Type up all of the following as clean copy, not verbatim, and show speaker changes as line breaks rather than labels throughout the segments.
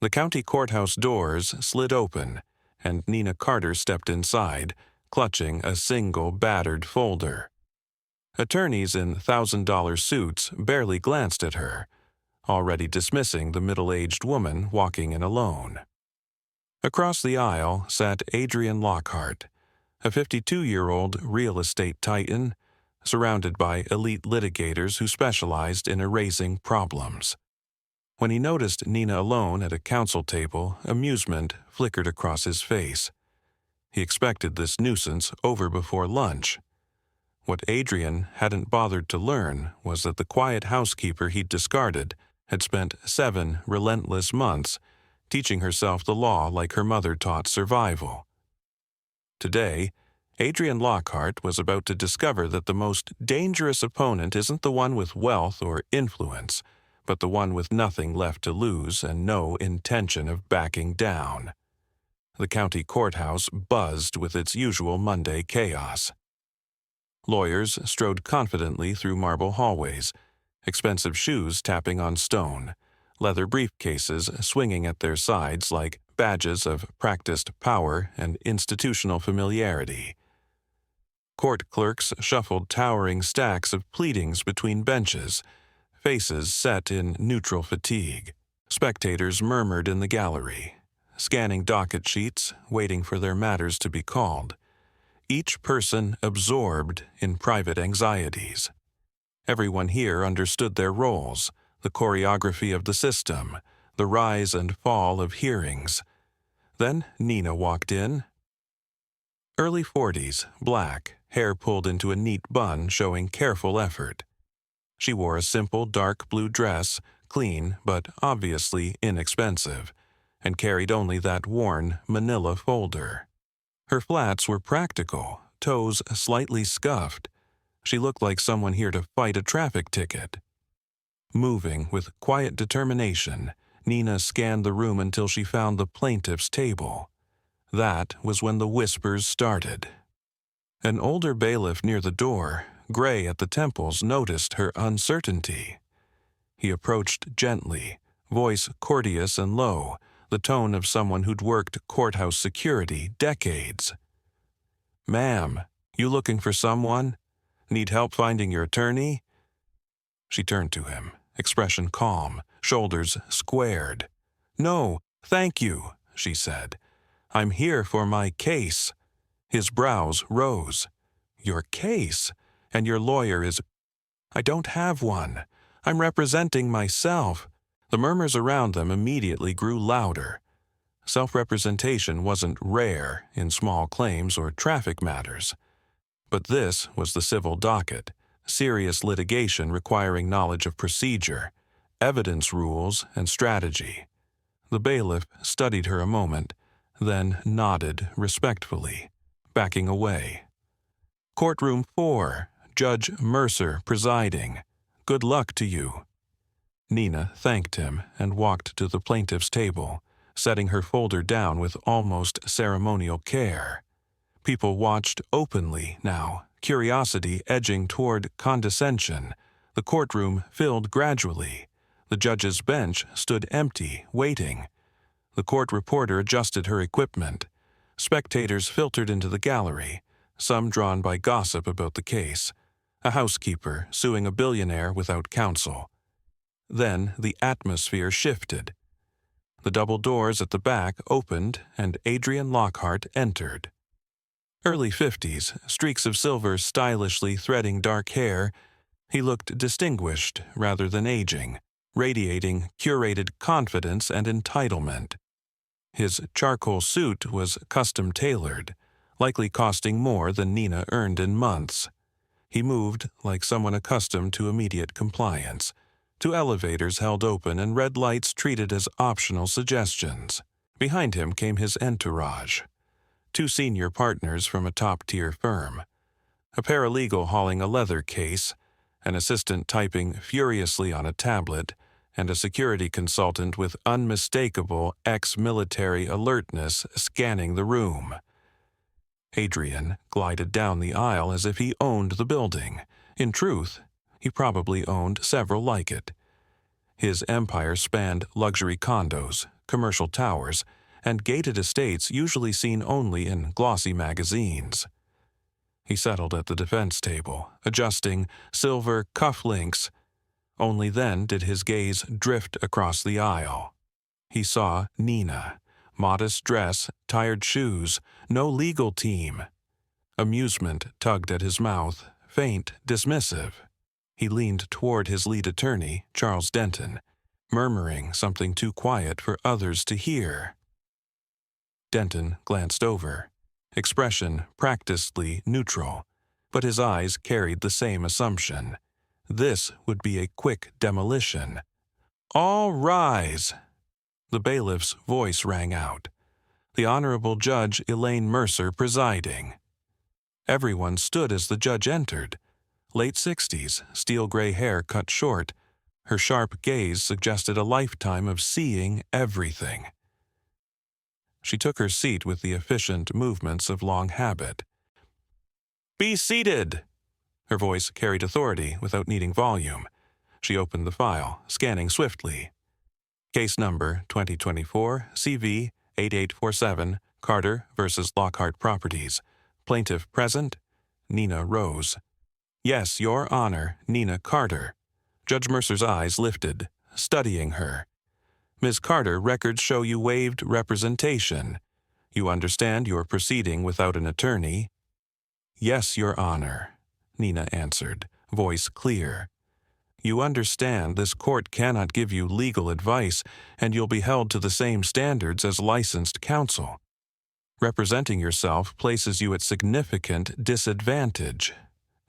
The county courthouse doors slid open, and Nina Carter stepped inside, clutching a single battered folder. Attorneys in $1,000 suits barely glanced at her, already dismissing the middle-aged woman walking in alone. Across the aisle sat Adrian Lockhart, a 52-year-old real estate titan, surrounded by elite litigators who specialized in erasing problems. When he noticed Nina alone at a counsel table, amusement flickered across his face. He expected this nuisance over before lunch. What Adrian hadn't bothered to learn was that the quiet housekeeper he'd discarded had spent 7 relentless months teaching herself the law like her mother taught survival. Today, Adrian Lockhart was about to discover that the most dangerous opponent isn't the one with wealth or influence, but the one with nothing left to lose and no intention of backing down. The county courthouse buzzed with its usual Monday chaos. Lawyers strode confidently through marble hallways, expensive shoes tapping on stone, leather briefcases swinging at their sides like badges of practiced power and institutional familiarity. Court clerks shuffled towering stacks of pleadings between benches, faces set in neutral fatigue. Spectators murmured in the gallery, scanning docket sheets, waiting for their matters to be called, each person absorbed in private anxieties. Everyone here understood their roles, the choreography of the system, the rise and fall of hearings. Then Nina walked in. Early 40s, black, hair pulled into a neat bun showing careful effort. She wore a simple dark blue dress, clean but obviously inexpensive, and carried only that worn manila folder. Her flats were practical, toes slightly scuffed. She looked like someone here to fight a traffic ticket. Moving with quiet determination, Nina scanned the room until she found the plaintiff's table. That was when the whispers started. An older bailiff near the door, gray at the temples, noticed her uncertainty. He approached gently, voice courteous and low, the tone of someone who'd worked courthouse security decades. "Ma'am, you looking for someone? Need help finding your attorney?" She turned to him, expression calm, shoulders squared. "No, thank you," she said. "I'm here for my case." His brows rose. "Your case? And your lawyer is—" "I don't have one. I'm representing myself." The murmurs around them immediately grew louder. Self-representation wasn't rare in small claims or traffic matters. But this was the civil docket, serious litigation requiring knowledge of procedure, evidence rules, and strategy. The bailiff studied her a moment, then nodded respectfully, backing away. "Courtroom 4, Judge Mercer presiding. Good luck to you." Nina thanked him and walked to the plaintiff's table, setting her folder down with almost ceremonial care. People watched openly now, curiosity edging toward condescension. The courtroom filled gradually. The judge's bench stood empty, waiting. The court reporter adjusted her equipment. Spectators filtered into the gallery, some drawn by gossip about the case. A housekeeper suing a billionaire without counsel. Then the atmosphere shifted. The double doors at the back opened and Adrian Lockhart entered. Early 50s, streaks of silver stylishly threading dark hair, he looked distinguished rather than aging, radiating curated confidence and entitlement. His charcoal suit was custom-tailored, likely costing more than Nina earned in months. He moved like someone accustomed to immediate compliance, to elevators held open and red lights treated as optional suggestions. Behind him came his entourage. 2 senior partners from a top-tier firm, a paralegal hauling a leather case, an assistant typing furiously on a tablet, and a security consultant with unmistakable ex-military alertness scanning the room. Adrian glided down the aisle as if he owned the building. In truth, he probably owned several like it. His empire spanned luxury condos, commercial towers, and gated estates usually seen only in glossy magazines. He settled at the defense table, adjusting silver cufflinks. Only then did his gaze drift across the aisle. He saw Nina, modest dress, tired shoes, no legal team. Amusement tugged at his mouth, faint, dismissive. He leaned toward his lead attorney, Charles Denton, murmuring something too quiet for others to hear. Denton glanced over, expression practicedly neutral, but his eyes carried the same assumption. This would be a quick demolition. "All rise!" The bailiff's voice rang out. The Honorable Judge Elaine Mercer presiding. Everyone stood as the judge entered. Late 60s, steel-gray hair cut short. Her sharp gaze suggested a lifetime of seeing everything. She took her seat with the efficient movements of long habit. "Be seated!" Her voice carried authority without needing volume. She opened the file, scanning swiftly. Case number 2024 CV 8847, Carter v. Lockhart Properties. Plaintiff present? Nina Rose. "Yes, Your Honor, Nina Carter." Judge Mercer's eyes lifted, studying her. "Ms. Carter, records show you waived representation. You understand you're proceeding without an attorney?" "Yes, Your Honor," Nina answered, voice clear. "You understand this court cannot give you legal advice, and you'll be held to the same standards as licensed counsel. Representing yourself places you at significant disadvantage."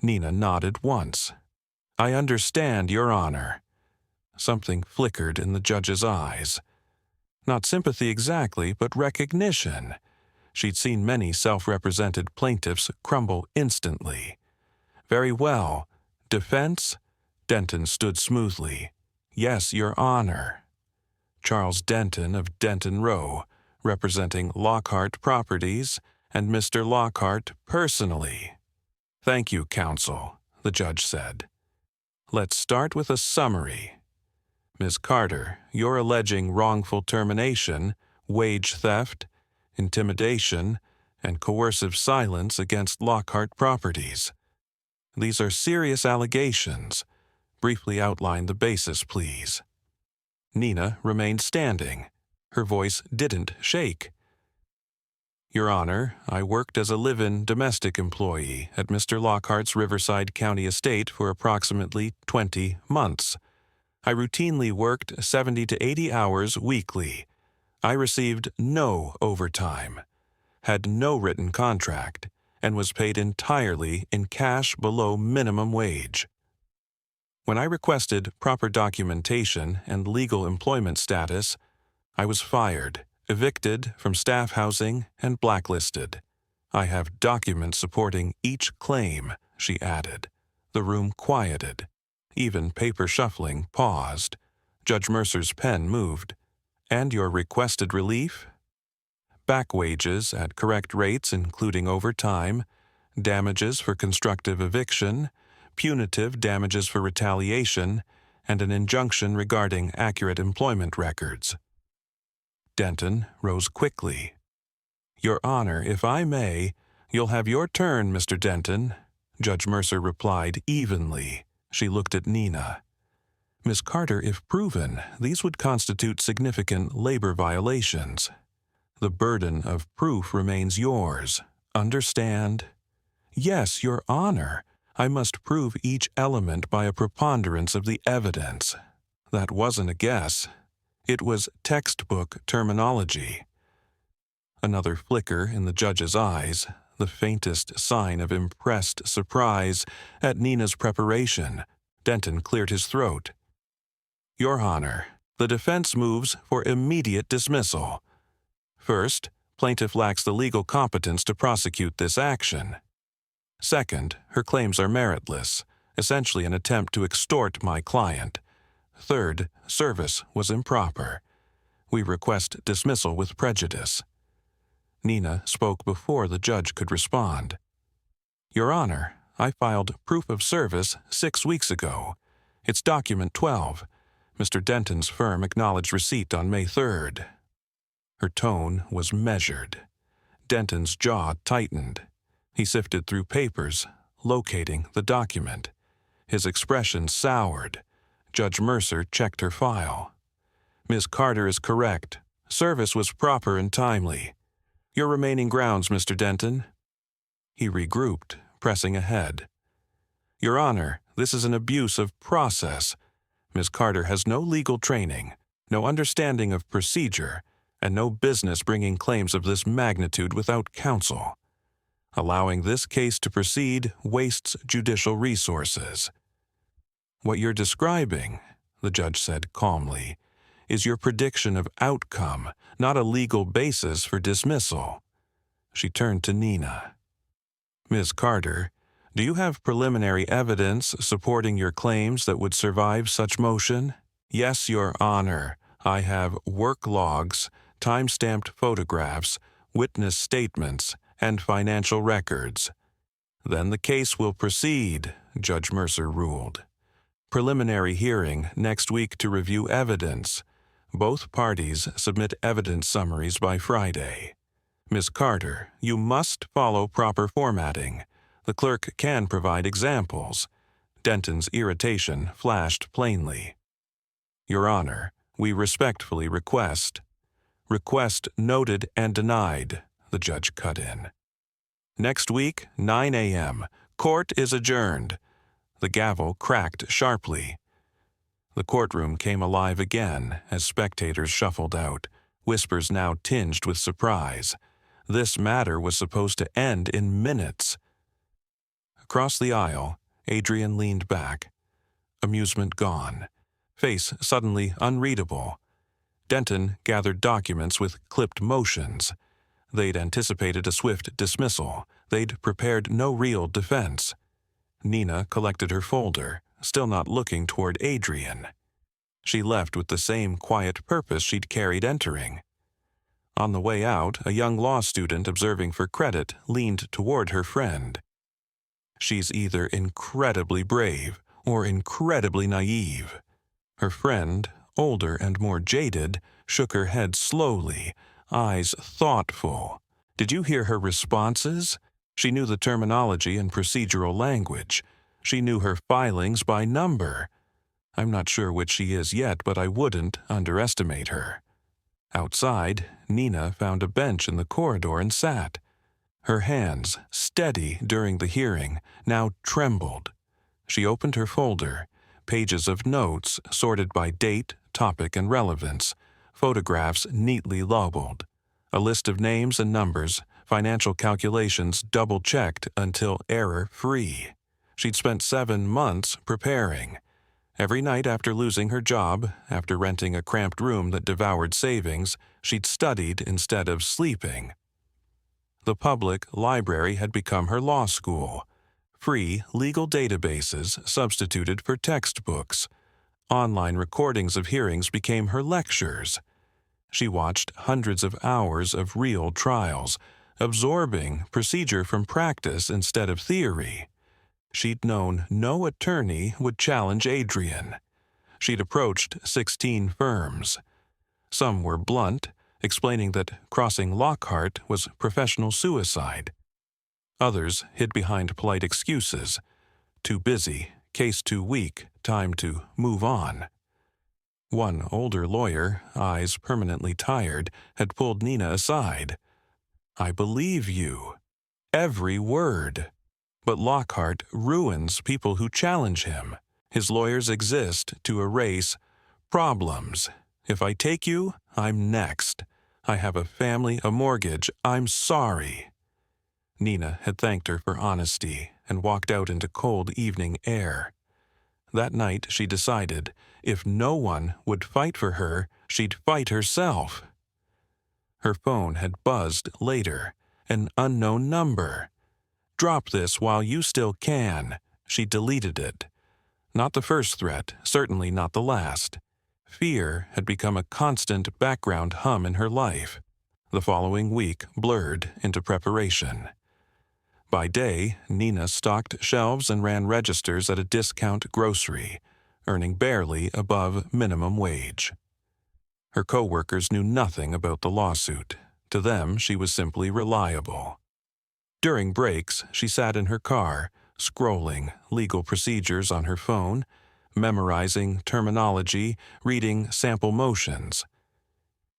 Nina nodded once. "I understand, Your Honor." Something flickered in the judge's eyes. Not sympathy exactly, but recognition. She'd seen many self-represented plaintiffs crumble instantly. "Very well. Defense?" Denton stood smoothly. "Yes, Your Honor." Charles Denton of Denton Row, representing Lockhart Properties, and Mr. Lockhart personally. "Thank you, counsel," the judge said. "Let's start with a summary. Ms. Carter, you're alleging wrongful termination, wage theft, intimidation, and coercive silence against Lockhart Properties. These are serious allegations. Briefly outline the basis, please." Nina remained standing. Her voice didn't shake. "Your Honor, I worked as a live-in domestic employee at Mr. Lockhart's Riverside County estate for approximately 20 months. I routinely worked 70 to 80 hours weekly. I received no overtime, had no written contract, and was paid entirely in cash below minimum wage. When I requested proper documentation and legal employment status, I was fired, evicted from staff housing, and blacklisted. I have documents supporting each claim," she added. The room quieted. Even paper shuffling paused. Judge Mercer's pen moved. "And your requested relief?" "Back wages at correct rates including overtime, damages for constructive eviction, punitive damages for retaliation, and an injunction regarding accurate employment records." Denton rose quickly. "Your Honor, if I may—" "You'll have your turn, Mr. Denton," Judge Mercer replied evenly. She looked at Nina. "Miss Carter, if proven, these would constitute significant labor violations. The burden of proof remains yours. Understand?" "Yes, Your Honor. I must prove each element by a preponderance of the evidence." That wasn't a guess. It was textbook terminology. Another flicker in the judge's eyes, the faintest sign of impressed surprise at Nina's preparation. Denton cleared his throat. "Your Honor, the defense moves for immediate dismissal. First, plaintiff lacks the legal competence to prosecute this action. Second, her claims are meritless, essentially an attempt to extort my client. Third, service was improper. We request dismissal with prejudice." Nina spoke before the judge could respond. "Your Honor, I filed proof of service 6 weeks ago. It's document 12. Mr. Denton's firm acknowledged receipt on May 3rd. Her tone was measured. Denton's jaw tightened. He sifted through papers, locating the document. His expression soured. Judge Mercer checked her file. Ms. Carter is correct. Service was proper and timely. Your remaining grounds, Mr. Denton. He regrouped, pressing ahead. Your Honor, this is an abuse of process. Ms. Carter has no legal training, no understanding of procedure, and no business bringing claims of this magnitude without counsel. Allowing this case to proceed wastes judicial resources. What you're describing, the judge said calmly, is your prediction of outcome, not a legal basis for dismissal. She turned to Nina. Ms. Carter, do you have preliminary evidence supporting your claims that would survive such motion? Yes, Your Honor. I have work logs, time-stamped photographs, witness statements, and financial records. Then the case will proceed, Judge Mercer ruled. Preliminary hearing next week to review evidence. Both parties submit evidence summaries by Friday. Ms. Carter, you must follow proper formatting. The clerk can provide examples. Denton's irritation flashed plainly. Your Honor, we respectfully request. Request noted and denied, the judge cut in. Next week, 9 a.m. Court is adjourned. The gavel cracked sharply. The courtroom came alive again as spectators shuffled out, whispers now tinged with surprise. This matter was supposed to end in minutes. Across the aisle, Adrian leaned back. Amusement gone. Face suddenly unreadable. Denton gathered documents with clipped motions. They'd anticipated a swift dismissal. They'd prepared no real defense. Nina collected her folder, still not looking toward Adrian. She left with the same quiet purpose she'd carried entering. On the way out, a young law student observing for credit leaned toward her friend. She's either incredibly brave or incredibly naive. Her friend, older and more jaded, shook her head slowly, eyes thoughtful. Did you hear her responses? She knew the terminology and procedural language. She knew her filings by number. I'm not sure which she is yet, but I wouldn't underestimate her. Outside, Nina found a bench in the corridor and sat. Her hands, steady during the hearing, now trembled. She opened her folder, pages of notes sorted by date, topic, and relevance, photographs neatly labeled, a list of names and numbers, financial calculations double-checked until error-free. She'd spent 7 months preparing. Every night after losing her job, after renting a cramped room that devoured savings, she'd studied instead of sleeping. The public library had become her law school. Free legal databases substituted for textbooks. Online recordings of hearings became her lectures. She watched hundreds of hours of real trials, absorbing procedure from practice instead of theory. She'd known no attorney would challenge Adrian. She'd approached 16 firms. Some were blunt, explaining that crossing Lockhart was professional suicide. Others hid behind polite excuses. Too busy, case too weak, time to move on. One older lawyer, eyes permanently tired, had pulled Nina aside. I believe you. Every word. But Lockhart ruins people who challenge him. His lawyers exist to erase problems. If I take you, I'm next. I have a family, a mortgage. I'm sorry. Nina had thanked her for honesty and walked out into cold evening air. That night she decided, if no one would fight for her, she'd fight herself. Her phone had buzzed later, an unknown number. Drop this while you still can. She deleted it. Not the first threat, certainly not the last. Fear had become a constant background hum in her life. The following week blurred into preparation. By day, Nina stocked shelves and ran registers at a discount grocery. earning barely above minimum wage. Her co-workers knew nothing about the lawsuit. To them, she was simply reliable. During breaks, she sat in her car, scrolling legal procedures on her phone, memorizing terminology, reading sample motions.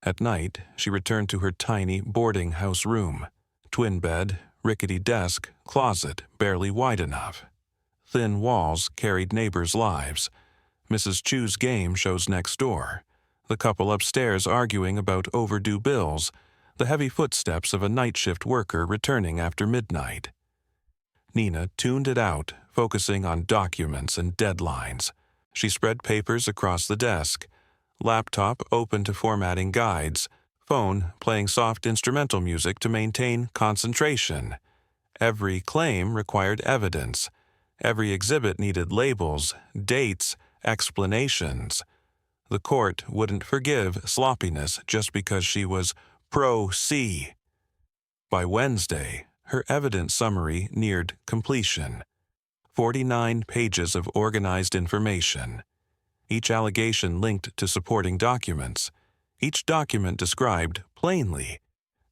At night, she returned to her tiny boarding house room. Twin bed, rickety desk, closet barely wide enough. Thin walls carried neighbors' lives. Mrs. Chu's game shows next door. The couple upstairs arguing about overdue bills. The heavy footsteps of a night shift worker returning after midnight. Nina tuned it out, focusing on documents and deadlines. She spread papers across the desk. Laptop open to formatting guides. Phone playing soft instrumental music to maintain concentration. Every claim required evidence. Every exhibit needed labels, dates, explanations. The court wouldn't forgive sloppiness just because she was pro-C. By Wednesday, her evidence summary neared completion. 49 pages of organized information. Each allegation linked to supporting documents. Each document described plainly.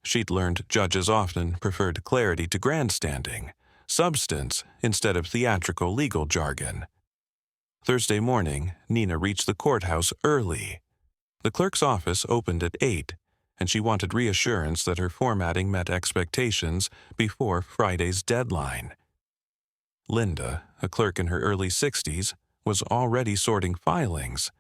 She'd learned judges often preferred clarity to grandstanding, substance instead of theatrical legal jargon. Thursday morning, Nina reached the courthouse early. The clerk's office opened at 8, and she wanted reassurance that her formatting met expectations before Friday's deadline. Linda, a clerk in her early 60s, was already sorting filings.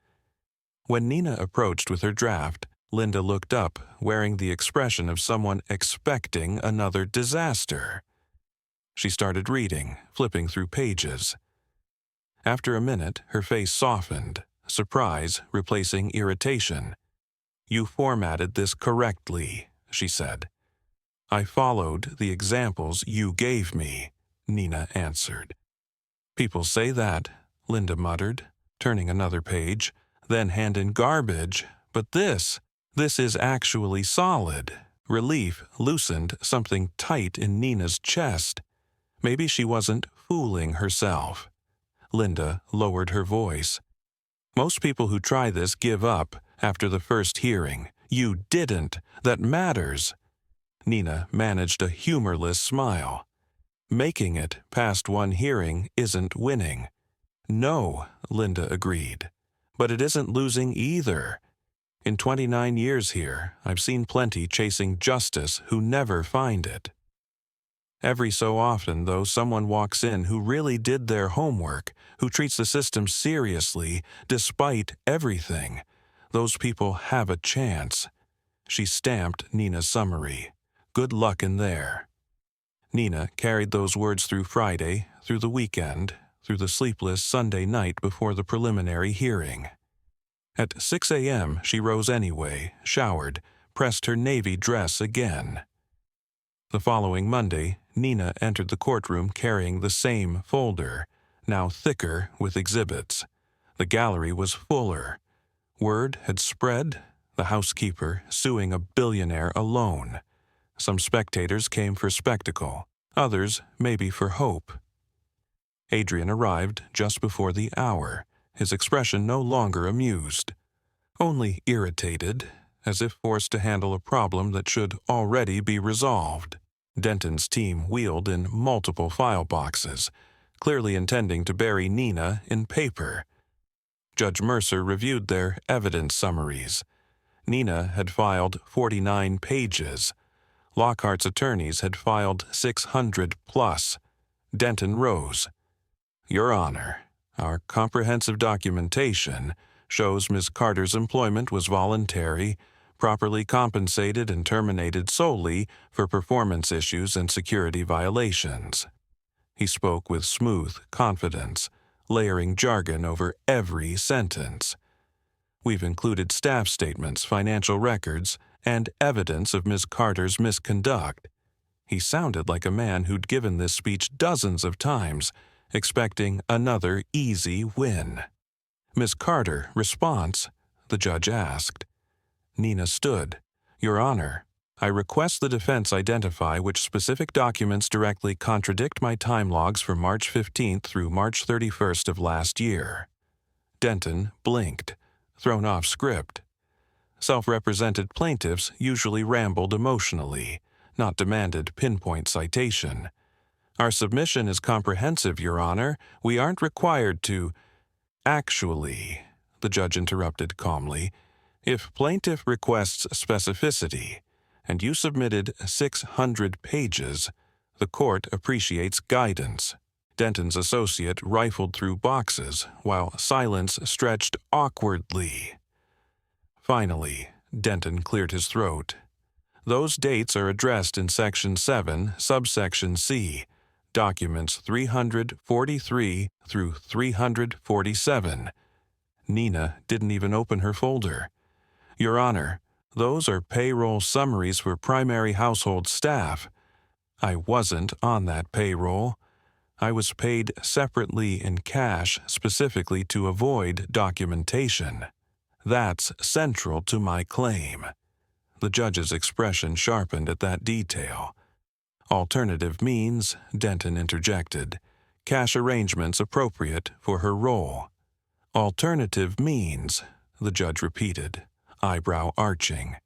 When Nina approached with her draft, Linda looked up, wearing the expression of someone expecting another disaster. She started reading, flipping through pages. After a minute, her face softened, surprise replacing irritation. "You formatted this correctly," she said. "I followed the examples you gave me," Nina answered. "People say that," Linda muttered, turning another page, "then hand in garbage. But this is actually solid." Relief loosened something tight in Nina's chest. Maybe she wasn't fooling herself. Linda lowered her voice. "Most people who try this give up after the first hearing. You didn't. That matters." Nina managed a humorless smile. "Making it past one hearing isn't winning." "No," Linda agreed. "But it isn't losing either. In 29 years here, I've seen plenty chasing justice who never find it. Every so often, though, someone walks in who really did their homework, who treats the system seriously, despite everything. Those people have a chance." She stamped Nina's summary. "Good luck in there." Nina carried those words through Friday, through the weekend, through the sleepless Sunday night before the preliminary hearing. At 6 a.m., she rose anyway, showered, pressed her navy dress again. The following Monday, Nina entered the courtroom carrying the same folder, now thicker with exhibits. The gallery was fuller. Word had spread, the housekeeper suing a billionaire alone. Some spectators came for spectacle, others maybe for hope. Adrian arrived just before the hour, his expression no longer amused, only irritated, as if forced to handle a problem that should already be resolved. Denton's team wheeled in multiple file boxes, clearly intending to bury Nina in paper. Judge Mercer reviewed their evidence summaries. Nina had filed 49 pages. Lockhart's attorneys had filed 600 plus. Denton rose. "Your Honor, our comprehensive documentation shows Ms. Carter's employment was voluntary, properly compensated and terminated solely for performance issues and security violations." He spoke with smooth confidence, layering jargon over every sentence. "We've included staff statements, financial records, and evidence of Ms. Carter's misconduct." He sounded like a man who'd given this speech dozens of times, expecting another easy win. "Ms. Carter, response?" the judge asked. Nina stood. "Your Honor, I request the defense identify which specific documents directly contradict my time logs for March 15th through March 31st of last year." Denton blinked, thrown off script. Self-represented plaintiffs usually rambled emotionally, not demanded pinpoint citation. Our submission is comprehensive, Your Honor. We aren't required to— Actually, the judge interrupted calmly, if plaintiff requests specificity, and you submitted 600 pages, the court appreciates guidance. Denton's associate rifled through boxes while silence stretched awkwardly. Finally, Denton cleared his throat. Those dates are addressed in Section 7, subsection C, documents 343 through 347. Nina didn't even open her folder. Your Honor, those are payroll summaries for primary household staff. I wasn't on that payroll. I was paid separately in cash specifically to avoid documentation. That's central to my claim. The judge's expression sharpened at that detail. Alternative means, Denton interjected. Cash arrangements appropriate for her role. Alternative means, the judge repeated, eyebrow arching.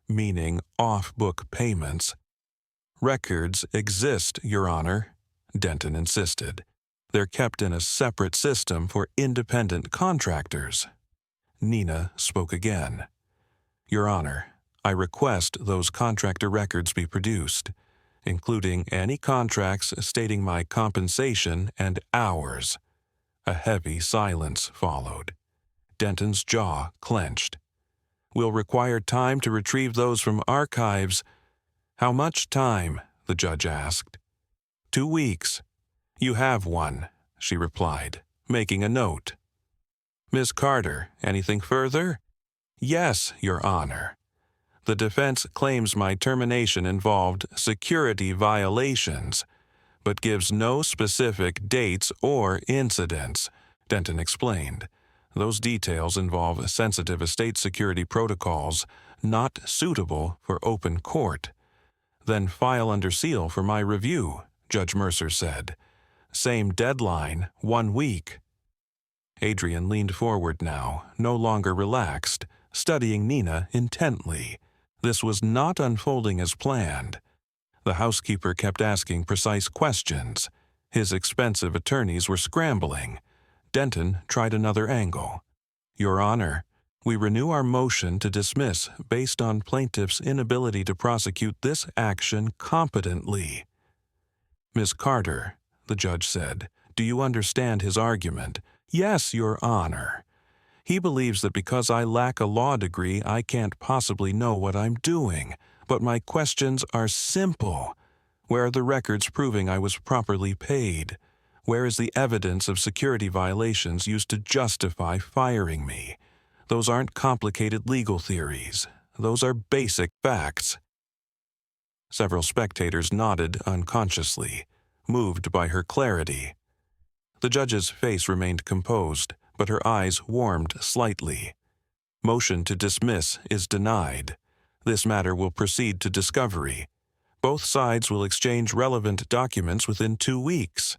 Meaning off-book payments. Records exist, Your Honor, Denton insisted. They're kept in a separate system for independent contractors. Nina spoke again. Your Honor, I request those contractor records be produced, including any contracts stating my compensation and hours. A heavy silence followed. Denton's jaw clenched. We'll require time to retrieve those from archives. How much time? The judge asked. 2 weeks. You have one, she replied, making a note. Miss Carter, anything further? Yes, Your Honor. The defense claims my termination involved security violations, but gives no specific dates or incidents, Denton explained. Those details involve sensitive estate security protocols not suitable for open court. Then file under seal for my review, Judge Mercer said. Same deadline, 1 week. Adrian leaned forward now, no longer relaxed, studying Nina intently. This was not unfolding as planned. The housekeeper kept asking precise questions. His expensive attorneys were scrambling. Denton tried another angle. Your Honor, we renew our motion to dismiss based on plaintiff's inability to prosecute this action competently. Miss Carter, the judge said, do you understand his argument? Yes, Your Honor. He believes that because I lack a law degree, I can't possibly know what I'm doing. But my questions are simple. Where are the records proving I was properly paid? Where is the evidence of security violations used to justify firing me? Those aren't complicated legal theories. Those are basic facts. Several spectators nodded unconsciously, moved by her clarity. The judge's face remained composed, but her eyes warmed slightly. Motion to dismiss is denied. This matter will proceed to discovery. Both sides will exchange relevant documents within 2 weeks.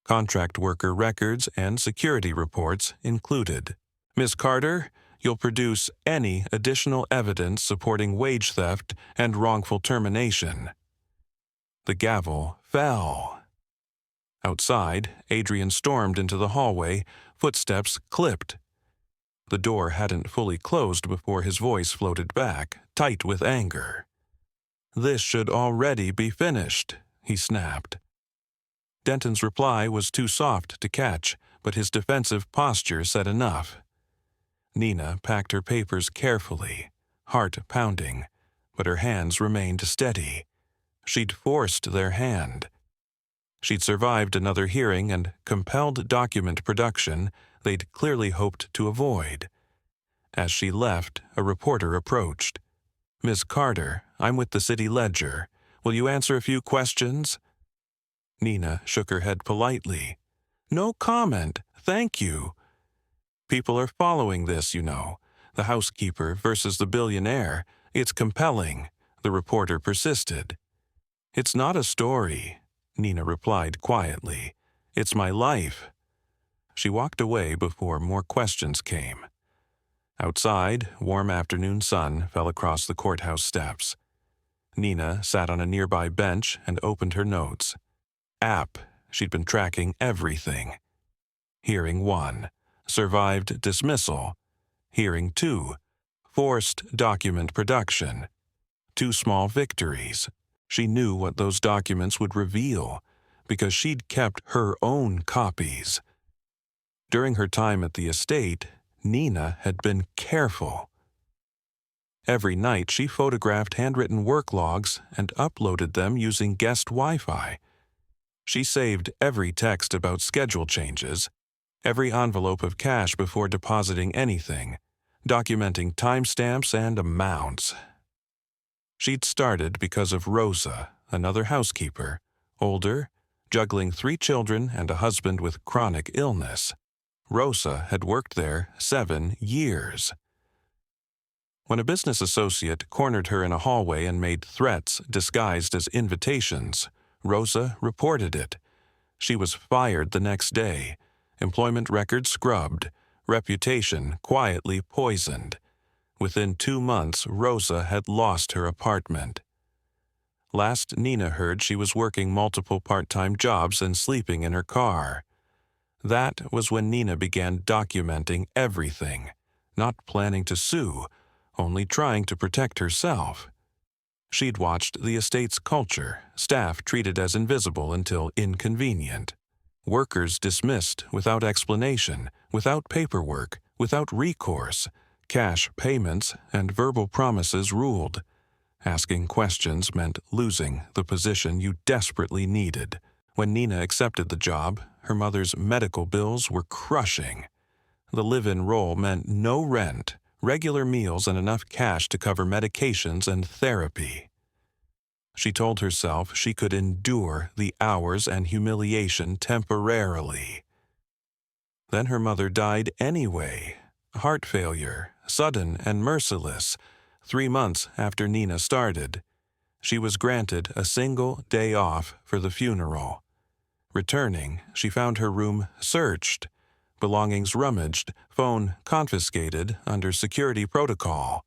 Contract worker records and security reports included. Miss Carter, you'll produce any additional evidence supporting wage theft and wrongful termination. The gavel fell. Outside, Adrian stormed into the hallway, footsteps clipped. The door hadn't fully closed before his voice floated back, tight with anger. This should already be finished, he snapped. Denton's reply was too soft to catch, but his defensive posture said enough. Nina packed her papers carefully, heart pounding, but her hands remained steady. She'd forced their hand. She'd survived another hearing and compelled document production they'd clearly hoped to avoid. As she left, a reporter approached. Miss Carter, I'm with the City Ledger. Will you answer a few questions? Nina shook her head politely. No comment, thank you. People are following this, you know. The housekeeper versus the billionaire. It's compelling, the reporter persisted. It's not a story, Nina replied quietly. It's my life. She walked away before more questions came. Outside, warm afternoon sun fell across the courthouse steps. Nina sat on a nearby bench and opened her notes. App, she'd been tracking everything. Hearing 1, survived dismissal. Hearing 2, forced document production. 2 small victories. She knew what those documents would reveal because she'd kept her own copies. During her time at the estate, Nina had been careful. Every night she photographed handwritten work logs and uploaded them using guest Wi-Fi. She saved every text about schedule changes, every envelope of cash before depositing anything, documenting timestamps and amounts. She'd started because of Rosa, another housekeeper, older, juggling 3 children and a husband with chronic illness. Rosa had worked there 7 years. When a business associate cornered her in a hallway and made threats disguised as invitations, Rosa reported it. She was fired the next day, employment records scrubbed, reputation quietly poisoned. Within 2 months, Rosa had lost her apartment. Last Nina heard, she was working multiple part-time jobs and sleeping in her car. That was when Nina began documenting everything, not planning to sue, only trying to protect herself. She'd watched the estate's culture, staff treated as invisible until inconvenient. Workers dismissed without explanation, without paperwork, without recourse. Cash payments and verbal promises ruled. Asking questions meant losing the position you desperately needed. When Nina accepted the job, her mother's medical bills were crushing. The live-in role meant no rent, regular meals, and enough cash to cover medications and therapy. She told herself she could endure the hours and humiliation temporarily. Then her mother died anyway. Heart failure, sudden and merciless, 3 months after Nina started. She was granted a single day off for the funeral. Returning, she found her room searched, belongings rummaged, phone confiscated under security protocol.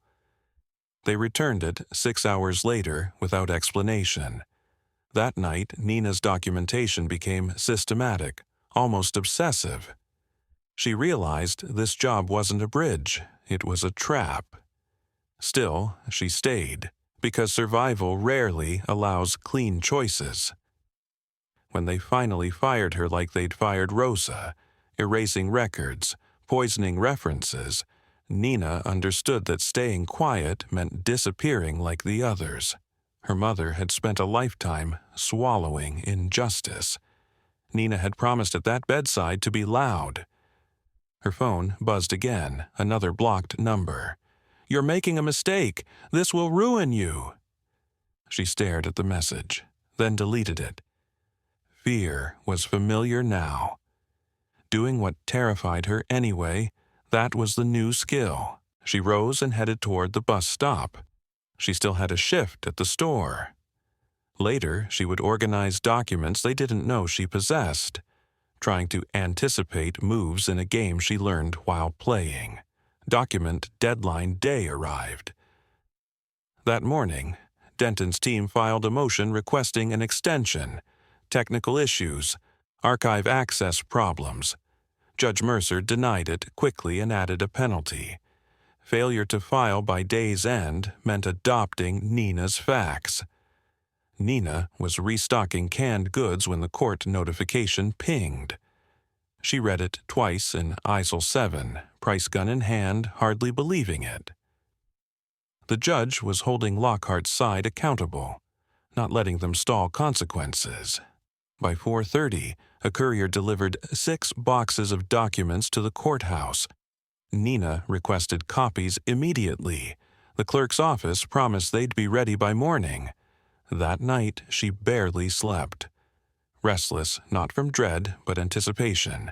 They returned it 6 hours later without explanation. That night, Nina's documentation became systematic, almost obsessive. She realized this job wasn't a bridge, it was a trap. Still, she stayed, because survival rarely allows clean choices. When they finally fired her like they'd fired Rosa, erasing records, poisoning references, Nina understood that staying quiet meant disappearing like the others. Her mother had spent a lifetime swallowing injustice. Nina had promised at that bedside to be loud. Her phone buzzed again, another blocked number. "You're making a mistake. This will ruin you." She stared at the message, then deleted it. Fear was familiar now. Doing what terrified her anyway, that was the new skill. She rose and headed toward the bus stop. She still had a shift at the store. Later, she would organize documents they didn't know she possessed, trying to anticipate moves in a game she learned while playing. Document deadline day arrived. That morning, Denton's team filed a motion requesting an extension. Technical issues, archive access problems. Judge Mercer denied it quickly and added a penalty. Failure to file by day's end meant adopting Nina's facts. Nina was restocking canned goods when the court notification pinged. She read it twice in ISIL 7, price gun in hand, hardly believing it. The judge was holding Lockhart's side accountable, not letting them stall consequences. By 4:30, a courier delivered 6 boxes of documents to the courthouse. Nina requested copies immediately. The clerk's office promised they'd be ready by morning. That night, she barely slept. Restless, not from dread, but anticipation.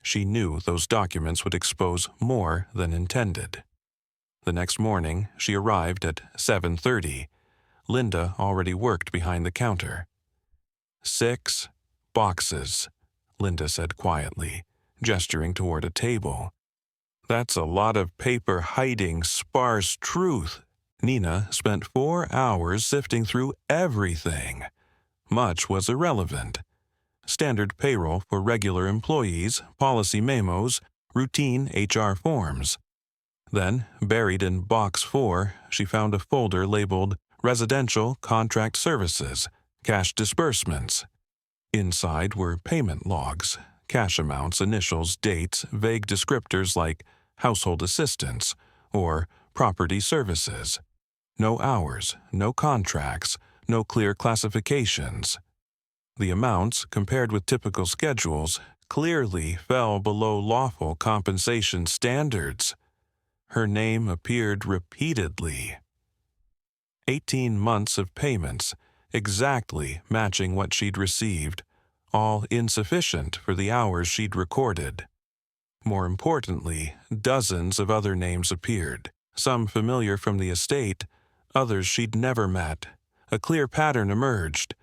She knew those documents would expose more than intended. The next morning, she arrived at 7:30. Linda already worked behind the counter. 6 boxes, Linda said quietly. gesturing toward a table. That's a lot of paper hiding sparse truth. Nina spent 4 hours sifting through everything. Much was irrelevant. Standard payroll for regular employees, policy memos, routine HR forms. Then, buried in Box 4, she found a folder labeled Residential Contract Services, Cash Disbursements. Inside were payment logs, cash amounts, initials, dates, vague descriptors like household assistance or property services. No hours, no contracts, no clear classifications. The amounts, compared with typical schedules, clearly fell below lawful compensation standards. Her name appeared repeatedly. 18 months of payments, exactly matching what she'd received, all insufficient for the hours she'd recorded. More importantly, dozens of other names appeared, some familiar from the estate, others she'd never met. A clear pattern emerged.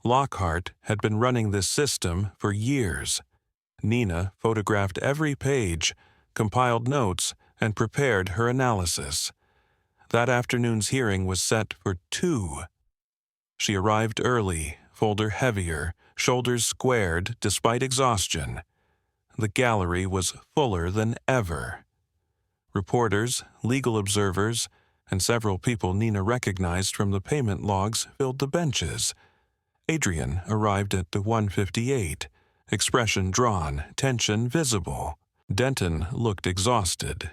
Lockhart had been running this system for years. Nina photographed every page, compiled notes, and prepared her analysis. That afternoon's hearing was set for 2. She arrived early, folder heavier, shoulders squared despite exhaustion. The gallery was fuller than ever. Reporters, legal observers, and several people Nina recognized from the payment logs filled the benches. Adrian arrived at the 158, expression drawn, tension visible. Denton looked exhausted,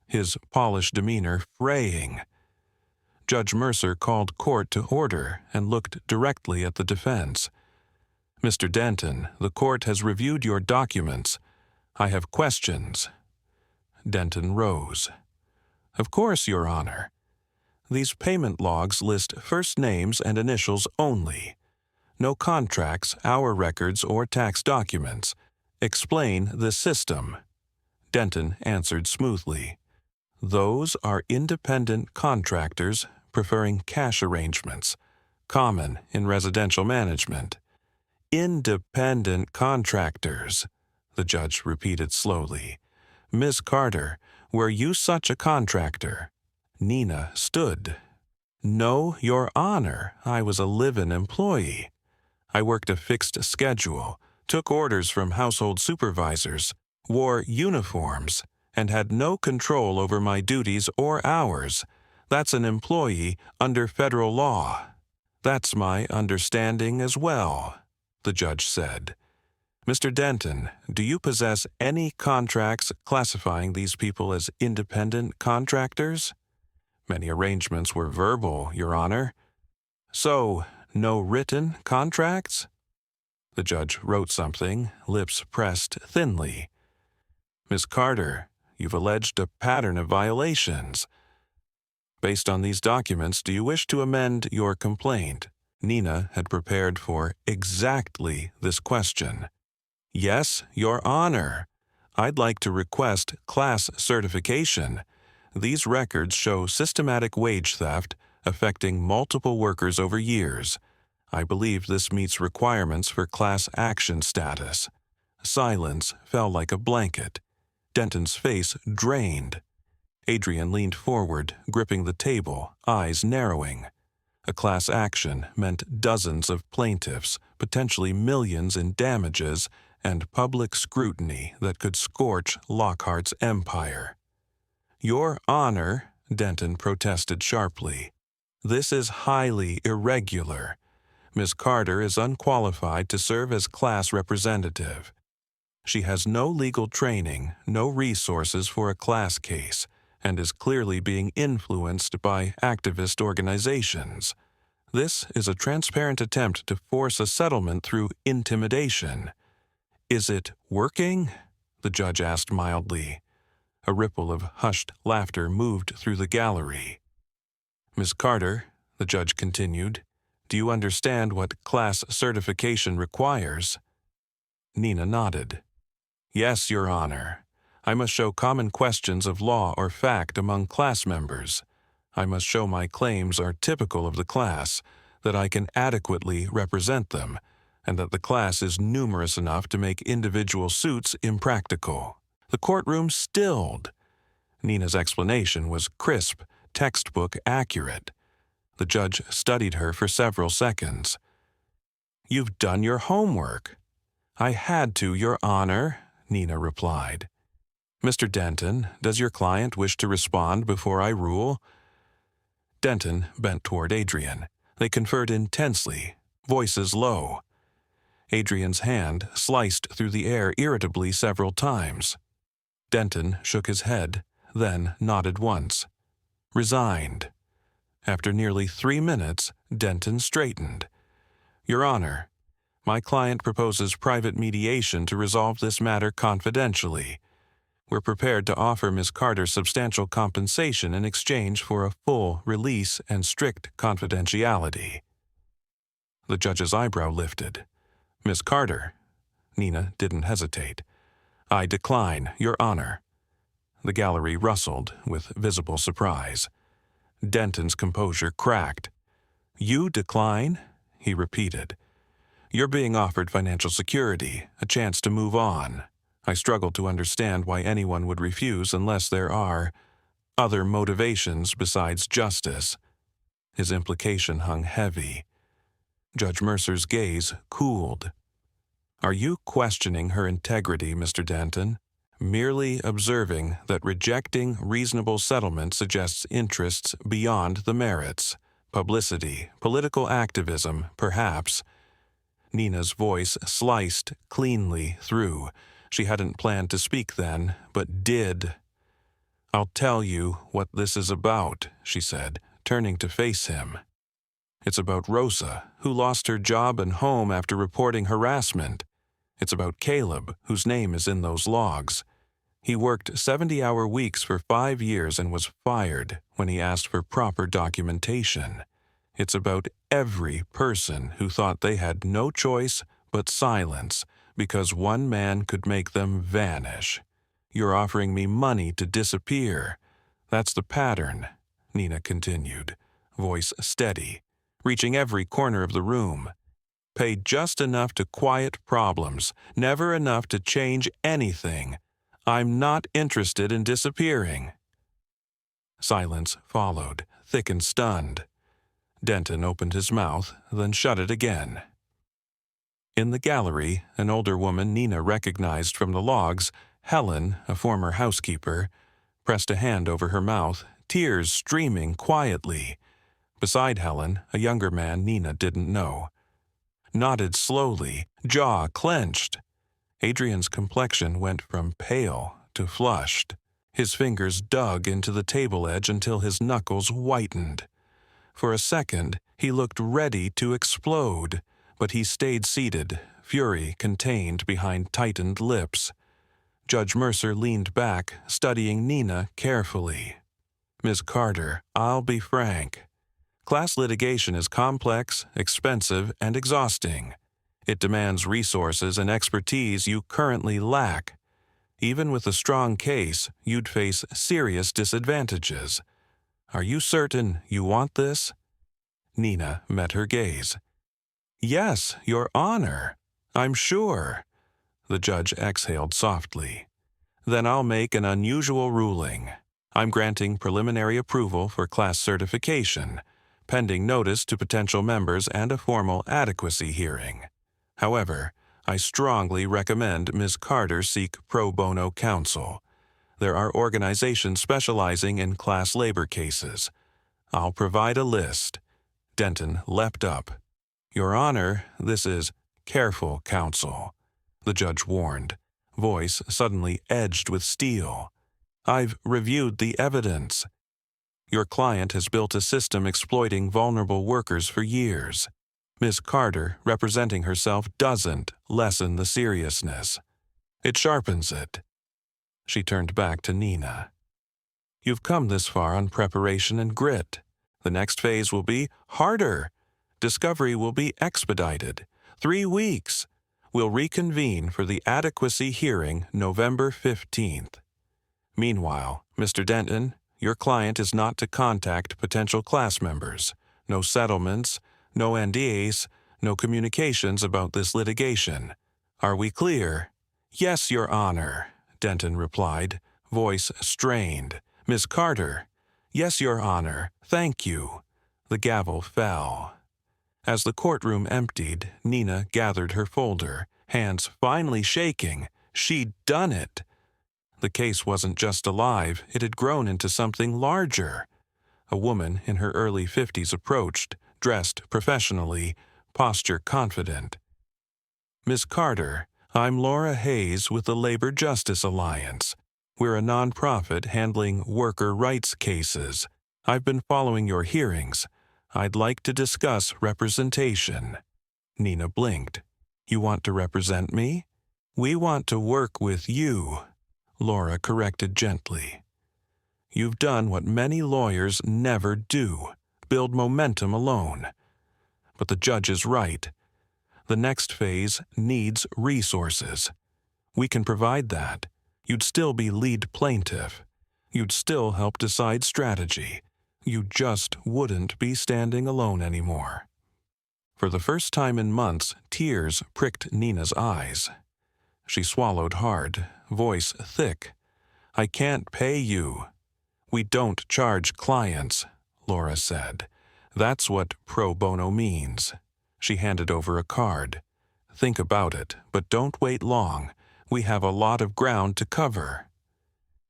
his polished demeanor fraying. Judge Mercer called court to order and looked directly at the defense. "Mr. Denton, the court has reviewed your documents. I have questions." Denton rose. "Of course, Your Honor. These payment logs list first names and initials only. No contracts, hour records, or tax documents. Explain the system." Denton answered smoothly. "Those are independent contractors preferring cash arrangements, common in residential management." "Independent contractors," the judge repeated slowly. "Miss Carter, were you such a contractor?" Nina stood. "No, Your Honor, I was a live-in employee. I worked a fixed schedule, took orders from household supervisors, wore uniforms, and had no control over my duties or hours. That's an employee under federal law." "That's my understanding as well," the judge said. "Mr. Denton, do you possess any contracts classifying these people as independent contractors?" "Many arrangements were verbal, Your Honor." "So, no written contracts?" The judge wrote something, lips pressed thinly. "Miss Carter, you've alleged a pattern of violations. Based on these documents, do you wish to amend your complaint?" Nina had prepared for exactly this question. "Yes, Your Honor. I'd like to request class certification. These records show systematic wage theft affecting multiple workers over years. I believe this meets requirements for class action status." Silence fell like a blanket. Denton's face drained. Adrian leaned forward, gripping the table, eyes narrowing. A class action meant dozens of plaintiffs, potentially millions in damages, and public scrutiny that could scorch Lockhart's empire. "Your Honor," Denton protested sharply, "this is highly irregular. Miss Carter is unqualified to serve as class representative. She has no legal training, no resources for a class case, and is clearly being influenced by activist organizations. This is a transparent attempt to force a settlement through intimidation." "Is it working?" the judge asked mildly. A ripple of hushed laughter moved through the gallery. "Miss Carter," the judge continued, "do you understand what class certification requires?" Nina nodded. "Yes, Your Honor. I must show common questions of law or fact among class members. I must show my claims are typical of the class, that I can adequately represent them. and that the class is numerous enough to make individual suits impractical. The courtroom stilled. Nina's explanation was crisp, textbook accurate. The judge studied her for several seconds. "You've done your homework." "I had to, Your Honor," Nina replied. "Mr. Denton, does your client wish to respond before I rule?" Denton bent toward Adrian. They conferred intensely, voices low. Adrian's hand sliced through the air irritably several times. Denton shook his head, then nodded once. Resigned. After nearly 3 minutes, Denton straightened. "Your Honor, my client proposes private mediation to resolve this matter confidentially. We're prepared to offer Miss Carter substantial compensation in exchange for a full release and strict confidentiality." The judge's eyebrow lifted. "Miss Carter." Nina didn't hesitate. "I decline, Your Honor." The gallery rustled with visible surprise. Denton's composure cracked. "You decline?" he repeated. "You're being offered financial security, a chance to move on. I struggle to understand why anyone would refuse unless there are other motivations besides justice." His implication hung heavy. Judge Mercer's gaze cooled. "Are you questioning her integrity, Mr. Denton? Merely observing that rejecting reasonable settlement suggests interests beyond the merits, publicity, political activism, perhaps." Nina's voice sliced cleanly through. She hadn't planned to speak then, but did. "I'll tell you what this is about," she said, turning to face him. "It's about Rosa, who lost her job and home after reporting harassment. It's about Caleb, whose name is in those logs. He worked 70-hour weeks for 5 years and was fired when he asked for proper documentation. It's about every person who thought they had no choice but silence because one man could make them vanish. You're offering me money to disappear. That's the pattern," Nina continued, voice steady, reaching every corner of the room. "Pay just enough to quiet problems, never enough to change anything. I'm not interested in disappearing." Silence followed, thick and stunned. Denton opened his mouth, then shut it again. In the gallery, an older woman Nina recognized from the logs, Helen, a former housekeeper, pressed a hand over her mouth, tears streaming quietly. Beside Helen, a younger man Nina didn't know. Nodded slowly, jaw clenched. Adrian's complexion went from pale to flushed. His fingers dug into the table edge until his knuckles whitened. For a second, he looked ready to explode, but he stayed seated, fury contained behind tightened lips. Judge Mercer leaned back, studying Nina carefully. "Miss Carter, I'll be frank. Class litigation is complex, expensive, and exhausting. It demands resources and expertise you currently lack. Even with a strong case, you'd face serious disadvantages. Are you certain you want this?" Nina met her gaze. "Yes, Your Honor. I'm sure." The judge exhaled softly. "Then I'll make an unusual ruling. I'm granting preliminary approval for class certification, pending notice to potential members and a formal adequacy hearing. However, I strongly recommend Ms. Carter seek pro bono counsel. There are organizations specializing in class labor cases. I'll provide a list." Denton leapt up. "Your Honor, this is careful counsel," the judge warned, voice suddenly edged with steel. "I've reviewed the evidence. Your client has built a system exploiting vulnerable workers for years. Miss Carter, representing herself, doesn't lessen the seriousness. It sharpens it." She turned back to Nina. "You've come this far on preparation and grit. The next phase will be harder. Discovery will be expedited. 3 weeks. We'll reconvene for the adequacy hearing November 15th. Meanwhile, Mr. Denton, your client is not to contact potential class members. No settlements, no NDAs, No communications about this litigation. Are we clear?" "Yes, Your Honor," Denton replied, voice strained. "Miss Carter." "Yes, Your Honor. Thank you." The gavel fell. As the courtroom emptied, Nina gathered her folder, hands finally shaking. She'd done it. The case wasn't just alive, it had grown into something larger. A woman in her early 50s approached, dressed professionally, posture confident. "Miss Carter, I'm Laura Hayes with the Labor Justice Alliance. We're a nonprofit handling worker rights cases. I've been following your hearings. I'd like to discuss representation." Nina blinked. "You want to represent me?" "We want to work with you," Laura corrected gently. "You've done what many lawyers never do, build momentum alone. But the judge is right. The next phase needs resources. We can provide that. You'd still be lead plaintiff. You'd still help decide strategy. You just wouldn't be standing alone anymore." For the first time in months, tears pricked Nina's eyes. She swallowed hard, voice thick. "I can't pay you." "We don't charge clients," Laura said. "That's what pro bono means." She handed over a card. "Think about it, but don't wait long. We have a lot of ground to cover."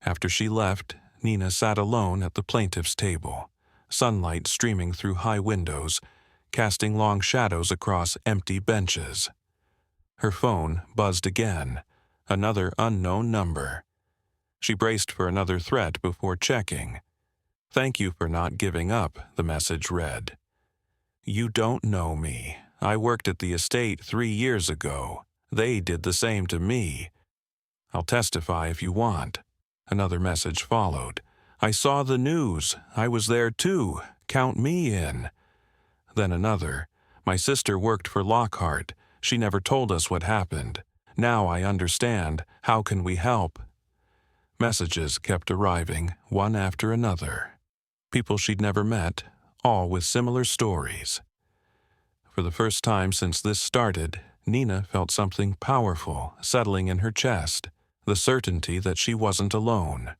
After she left, Nina sat alone at the plaintiff's table, sunlight streaming through high windows, casting long shadows across empty benches. Her phone buzzed again, another unknown number. She braced for another threat before checking. "Thank you for not giving up," the message read. "You don't know me. I worked at the estate 3 years ago. They did the same to me. I'll testify if you want." Another message followed. "I saw the news. I was there too. Count me in." Then another. "My sister worked for Lockhart. She never told us what happened. Now I understand. How can we help?" Messages kept arriving, one after another. People she'd never met, all with similar stories. For the first time since this started, Nina felt something powerful settling in her chest, the certainty that she wasn't alone.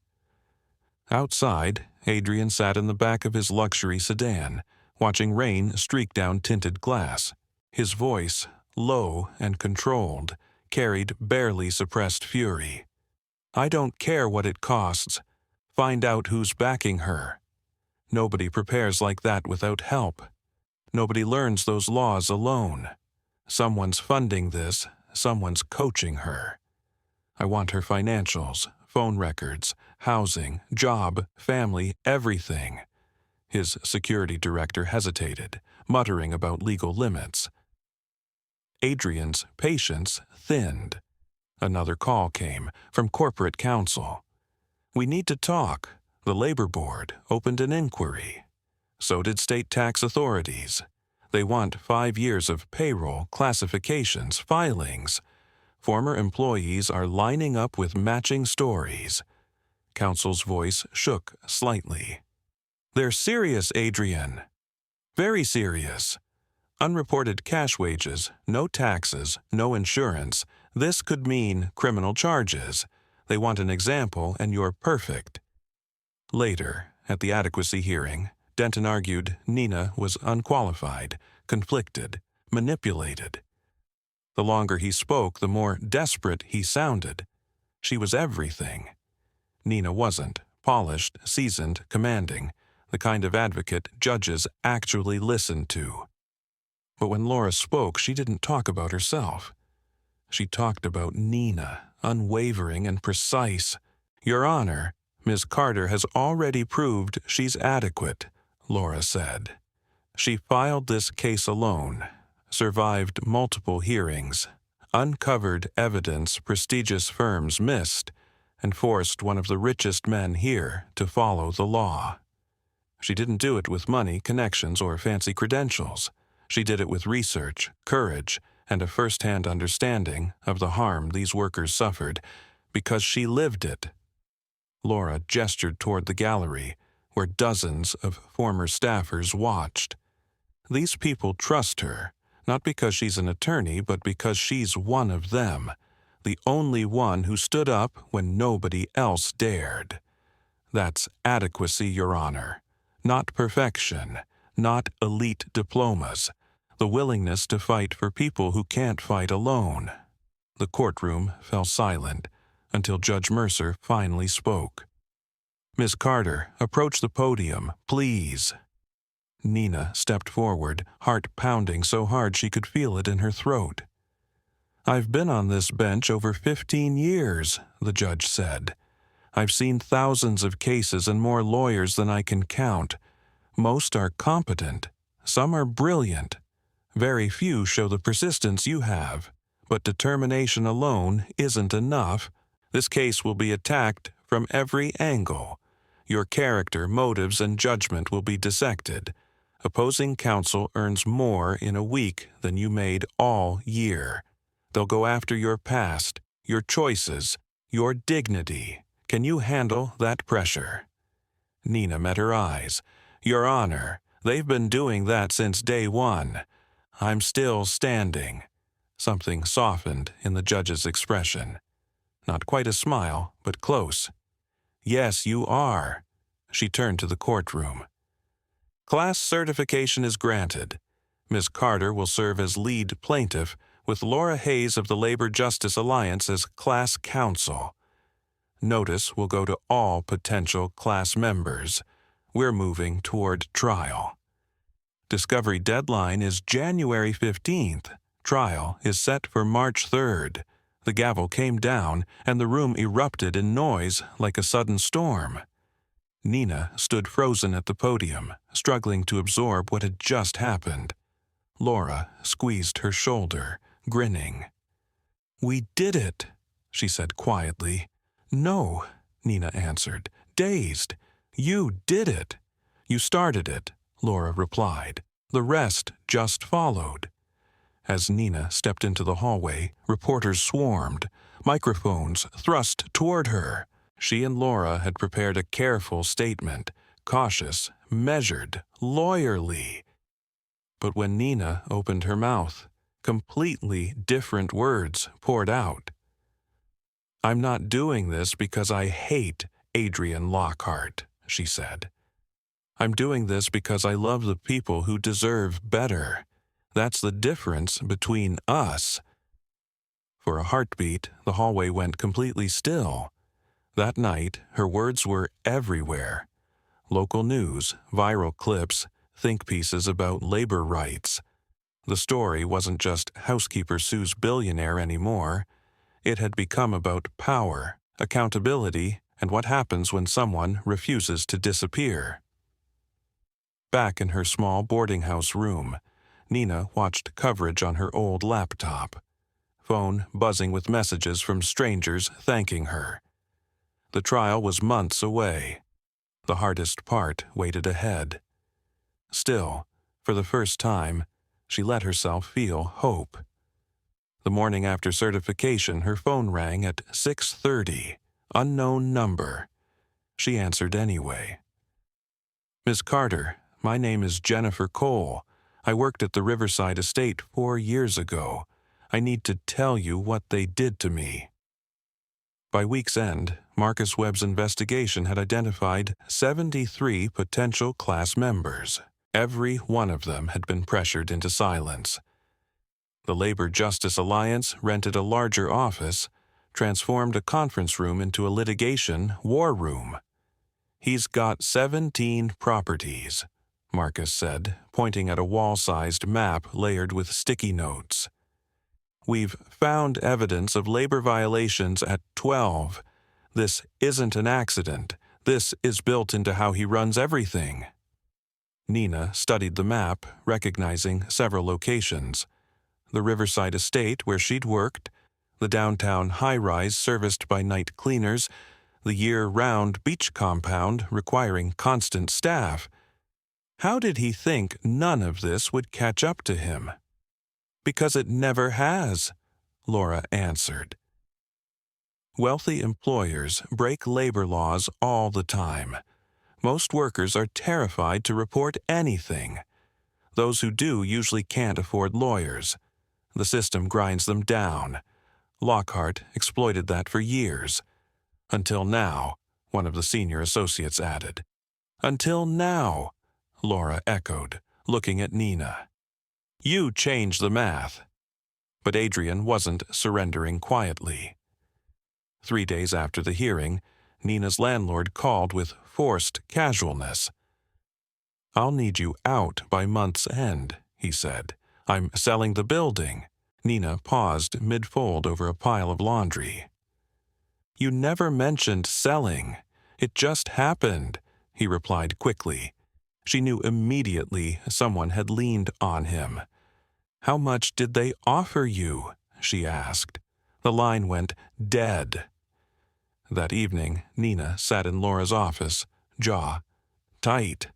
Outside, Adrian sat in the back of his luxury sedan, watching rain streak down tinted glass. His voice, low and controlled, carried barely suppressed fury. "I don't care what it costs. Find out who's backing her. Nobody prepares like that without help. Nobody learns those laws alone. Someone's funding this, someone's coaching her. I want her financials, phone records, housing, job, family, everything." His security director hesitated, muttering about legal limits. Adrian's patience thinned. Another call came from corporate counsel. "We need to talk. The labor board opened an inquiry. So did state tax authorities. They want 5 years of payroll, classifications, filings. Former employees are lining up with matching stories." Counsel's voice shook slightly. "They're serious, Adrian. Very serious. Unreported cash wages, no taxes, no insurance. This could mean criminal charges. They want an example, and you're perfect." Later, at the adequacy hearing, Denton argued Nina was unqualified, conflicted, manipulated. The longer he spoke, the more desperate he sounded. She was everything. Nina wasn't. Polished, seasoned, commanding, the kind of advocate judges actually listened to. But when Laura spoke, she didn't talk about herself. She talked about Nina, unwavering and precise. "Your Honor, Ms. Carter has already proved she's adequate," Laura said. "She filed this case alone, survived multiple hearings, uncovered evidence prestigious firms missed, and forced one of the richest men here to follow the law. She didn't do it with money, connections, or fancy credentials. She did it with research, courage, and a first-hand understanding of the harm these workers suffered, because she lived it." Laura gestured toward the gallery, where dozens of former staffers watched. "These people trust her, Not because she's an attorney, but because she's one of them, the only one who stood up when nobody else dared. That's adequacy, Your Honor. Not perfection, not elite diplomas. The willingness to fight for people who can't fight alone. The courtroom fell silent until Judge Mercer finally spoke. "Miss Carter, approach the podium, please." Nina stepped forward, heart pounding so hard she could feel it in her throat. "I've been on this bench over 15 years, the judge said. "I've seen thousands of cases and more lawyers than I can count. Most are competent. Some are brilliant. Very few show the persistence you have. But determination alone isn't enough. This case will be attacked from every angle. Your character, motives, and judgment will be dissected. Opposing counsel earns more in a week than you made all year. They'll go after your past, your choices, your dignity. Can you handle that pressure?" Nina met her eyes. "Your Honor, they've been doing that since day one. I'm still standing." Something softened in the judge's expression. Not quite a smile, but close. "Yes, you are." She turned to the courtroom. "Class certification is granted. Ms. Carter will serve as lead plaintiff, with Laura Hayes of the Labor Justice Alliance as class counsel. Notice will go to all potential class members. We're moving toward trial. Discovery deadline is January 15th. Trial is set for March 3rd. The gavel came down, and the room erupted in noise like a sudden storm. Nina stood frozen at the podium, struggling to absorb what had just happened. Laura squeezed her shoulder, grinning. "We did it," she said quietly. "No," Nina answered, dazed. "You did it." "You started it," Laura replied. "The rest just followed." As Nina stepped into the hallway, reporters swarmed, microphones thrust toward her. She and Laura had prepared a careful statement, cautious, measured, lawyerly. But when Nina opened her mouth, completely different words poured out. "I'm not doing this because I hate Adrian Lockhart," she said. "I'm doing this because I love the people who deserve better. That's the difference between us." For a heartbeat, the hallway went completely still. That night, her words were everywhere. Local news, viral clips, think pieces about labor rights. The story wasn't just housekeeper sues billionaire anymore. It had become about power, accountability, and what happens when someone refuses to disappear. Back in her small boarding house room, Nina watched coverage on her old laptop. Phone buzzing with messages from strangers thanking her. The trial was months away. The hardest part waited ahead. Still, for the first time, she let herself feel hope. The morning after certification, her phone rang at 6:30. Unknown number. She answered anyway. "Miss Carter, my name is Jennifer Cole. I worked at the Riverside estate 4 years ago. I need to tell you what they did to me." By week's end, Marcus Webb's investigation had identified 73 potential class members. Every one of them had been pressured into silence. The Labor Justice Alliance rented a larger office, transformed a conference room into a litigation war room. "He's got 17 properties," Marcus said, pointing at a wall-sized map layered with sticky notes. "We've found evidence of labor violations at 12. This isn't an accident. This is built into how he runs everything." Nina studied the map, recognizing several locations. The Riverside estate where she'd worked, the downtown high-rise serviced by night cleaners, the year-round beach compound requiring constant staff. How did he think none of this would catch up to him? "Because it never has," Laura answered. Wealthy employers break labor laws all the time. Most workers are terrified to report anything. Those who do usually can't afford lawyers. The system grinds them down. Lockhart exploited that for years. Until now, one of the senior associates added. Until now, Laura echoed, looking at Nina. You change the math. But Adrian wasn't surrendering quietly. 3 days after the hearing, Nina's landlord called with forced casualness. I'll need you out by month's end, he said. I'm selling the building. Nina paused mid-fold over a pile of laundry. You never mentioned selling. It just happened, he replied quickly. She knew immediately someone had leaned on him. How much did they offer you? She asked. The line went dead. That evening, Nina sat in Laura's office, jaw tight.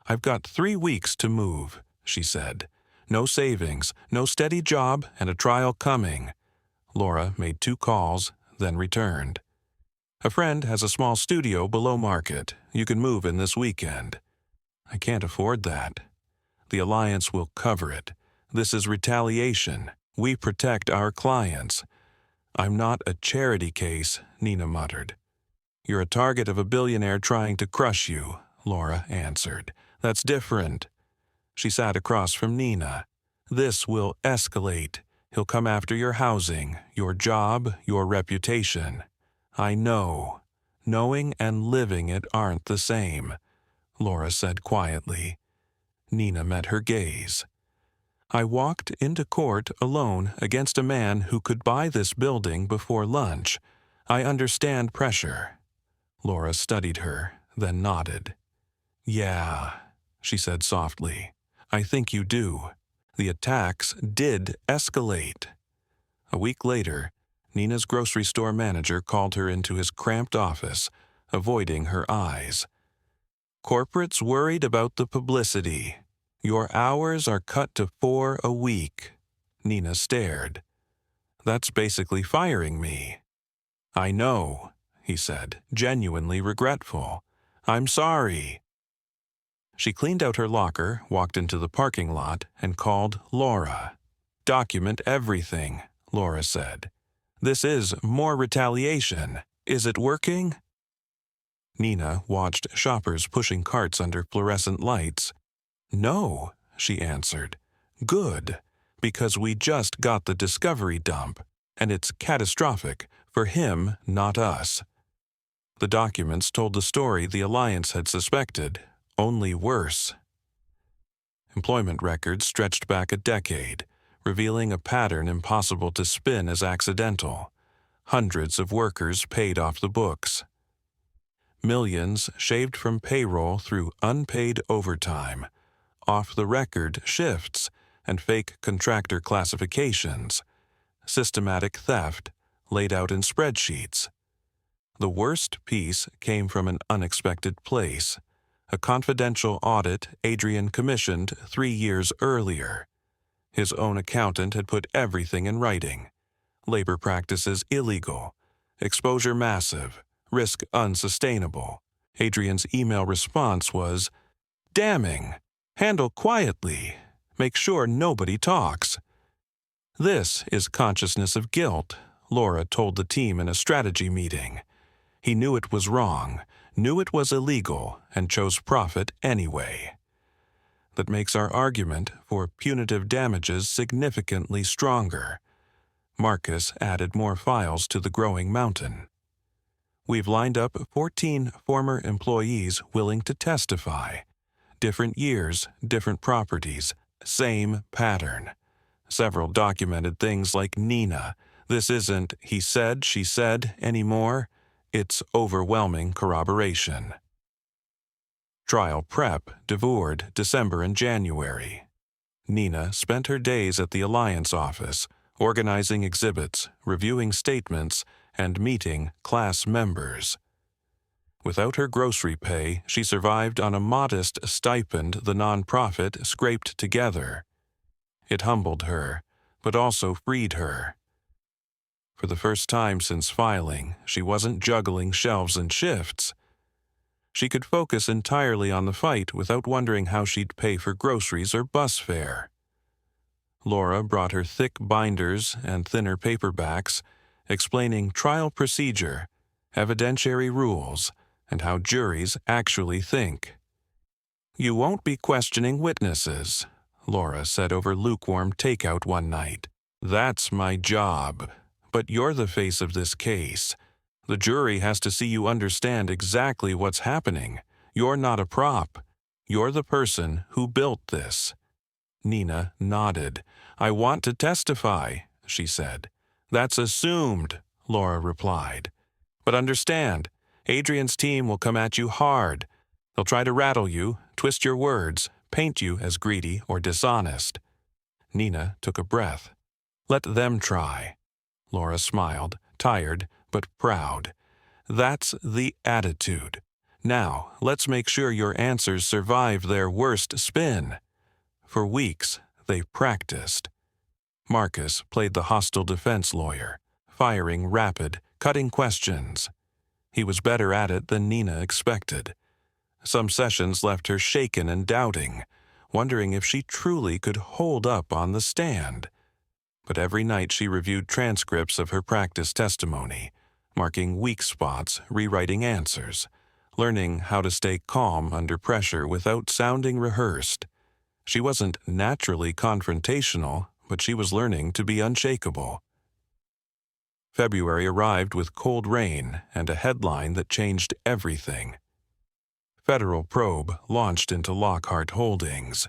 I've got 3 weeks to move, she said. No savings, no steady job, and a trial coming. Laura made 2 calls, then returned. A friend has a small studio below market. You can move in this weekend. I can't afford that. The Alliance will cover it. This is retaliation. We protect our clients. I'm not a charity case, Nina muttered. You're a target of a billionaire trying to crush you, Laura answered. That's different. She sat across from Nina. This will escalate. He'll come after your housing, your job, your reputation. I know. Knowing and living it aren't the same, Laura said quietly. Nina met her gaze. I walked into court alone against a man who could buy this building before lunch. I understand pressure. Laura studied her, then nodded. Yeah, she said softly. I think you do. The attacks did escalate. A week later, Nina's grocery store manager called her into his cramped office, avoiding her eyes. Corporate's worried about the publicity. Your hours are cut to 4 a week. Nina stared. That's basically firing me. I know, he said, genuinely regretful. I'm sorry. She cleaned out her locker, walked into the parking lot, and called Laura. Document everything, Laura said. This is more retaliation. Is it working? Nina watched shoppers pushing carts under fluorescent lights. No, she answered. Good, because we just got the discovery dump, and it's catastrophic for him, not us. The documents told the story the Alliance had suspected, only worse. Employment records stretched back a decade, revealing a pattern impossible to spin as accidental. Hundreds of workers paid off the books. Millions shaved from payroll through unpaid overtime, off-the-record shifts, and fake contractor classifications. Systematic theft laid out in spreadsheets. The worst piece came from an unexpected place, a confidential audit Adrian commissioned 3 years earlier. His own accountant had put everything in writing. Labor practices illegal, exposure massive, risk unsustainable. Adrian's email response was, damning. Handle quietly. Make sure nobody talks. This is consciousness of guilt, Laura told the team in a strategy meeting. He knew it was wrong, knew it was illegal, and chose profit anyway. That makes our argument for punitive damages significantly stronger. Marcus added more files to the growing mountain. We've lined up 14 former employees willing to testify. Different years, different properties, same pattern. Several documented things like Nina. This isn't he said, she said anymore. It's overwhelming corroboration. Trial prep devoured December and January. Nina spent her days at the Alliance office, organizing exhibits, reviewing statements, and meeting class members. Without her grocery pay, she survived on a modest stipend the nonprofit scraped together. It humbled her, but also freed her. For the first time since filing, she wasn't juggling shelves and shifts. She could focus entirely on the fight without wondering how she'd pay for groceries or bus fare. Laura brought her thick binders and thinner paperbacks, explaining trial procedure, evidentiary rules, and how juries actually think. "You won't be questioning witnesses," Laura said over lukewarm takeout one night. "That's my job. But you're the face of this case. The jury has to see you understand exactly what's happening. You're not a prop. You're the person who built this." Nina nodded. "I want to testify," she said. "That's assumed," Laura replied. "But understand, Adrian's team will come at you hard. They'll try to rattle you, twist your words, paint you as greedy or dishonest." Nina took a breath. "Let them try." Laura smiled, tired but proud. "That's the attitude. Now, let's make sure your answers survive their worst spin." For weeks, they practiced. Marcus played the hostile defense lawyer, firing rapid, cutting questions. He was better at it than Nina expected. Some sessions left her shaken and doubting, wondering if she truly could hold up on the stand. But every night she reviewed transcripts of her practice testimony, marking weak spots, rewriting answers, learning how to stay calm under pressure without sounding rehearsed. She wasn't naturally confrontational, but she was learning to be unshakable. February arrived with cold rain and a headline that changed everything. Federal probe launched into Lockhart Holdings.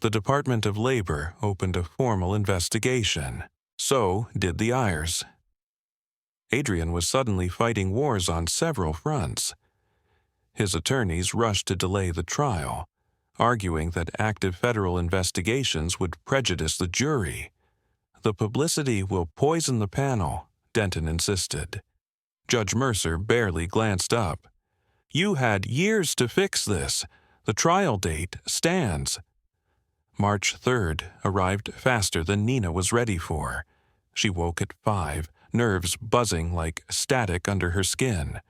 The Department of Labor opened a formal investigation. So did the Ayers. Adrian was suddenly fighting wars on several fronts. His attorneys rushed to delay the trial, arguing that active federal investigations would prejudice the jury. "The publicity will poison the panel," Denton insisted. Judge Mercer barely glanced up. "You had years to fix this. The trial date stands." March 3rd arrived faster than Nina was ready for. She woke at 5, nerves buzzing like static under her skin.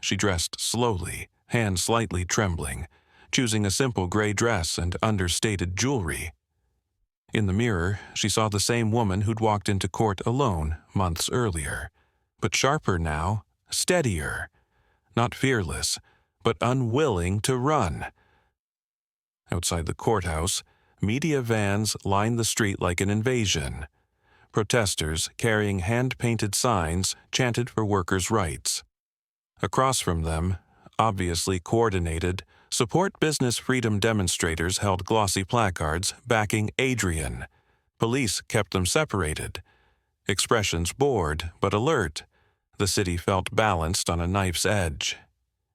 She dressed slowly, hands slightly trembling, choosing a simple gray dress and understated jewelry. In the mirror, she saw the same woman who'd walked into court alone months earlier, but sharper now, steadier. Not fearless, but unwilling to run. Outside the courthouse, media vans lined the street like an invasion. Protesters, carrying hand-painted signs, chanted for workers' rights. Across from them, obviously coordinated, support business freedom demonstrators held glossy placards backing Adrian. Police kept them separated. Expressions bored but alert. The city felt balanced on a knife's edge.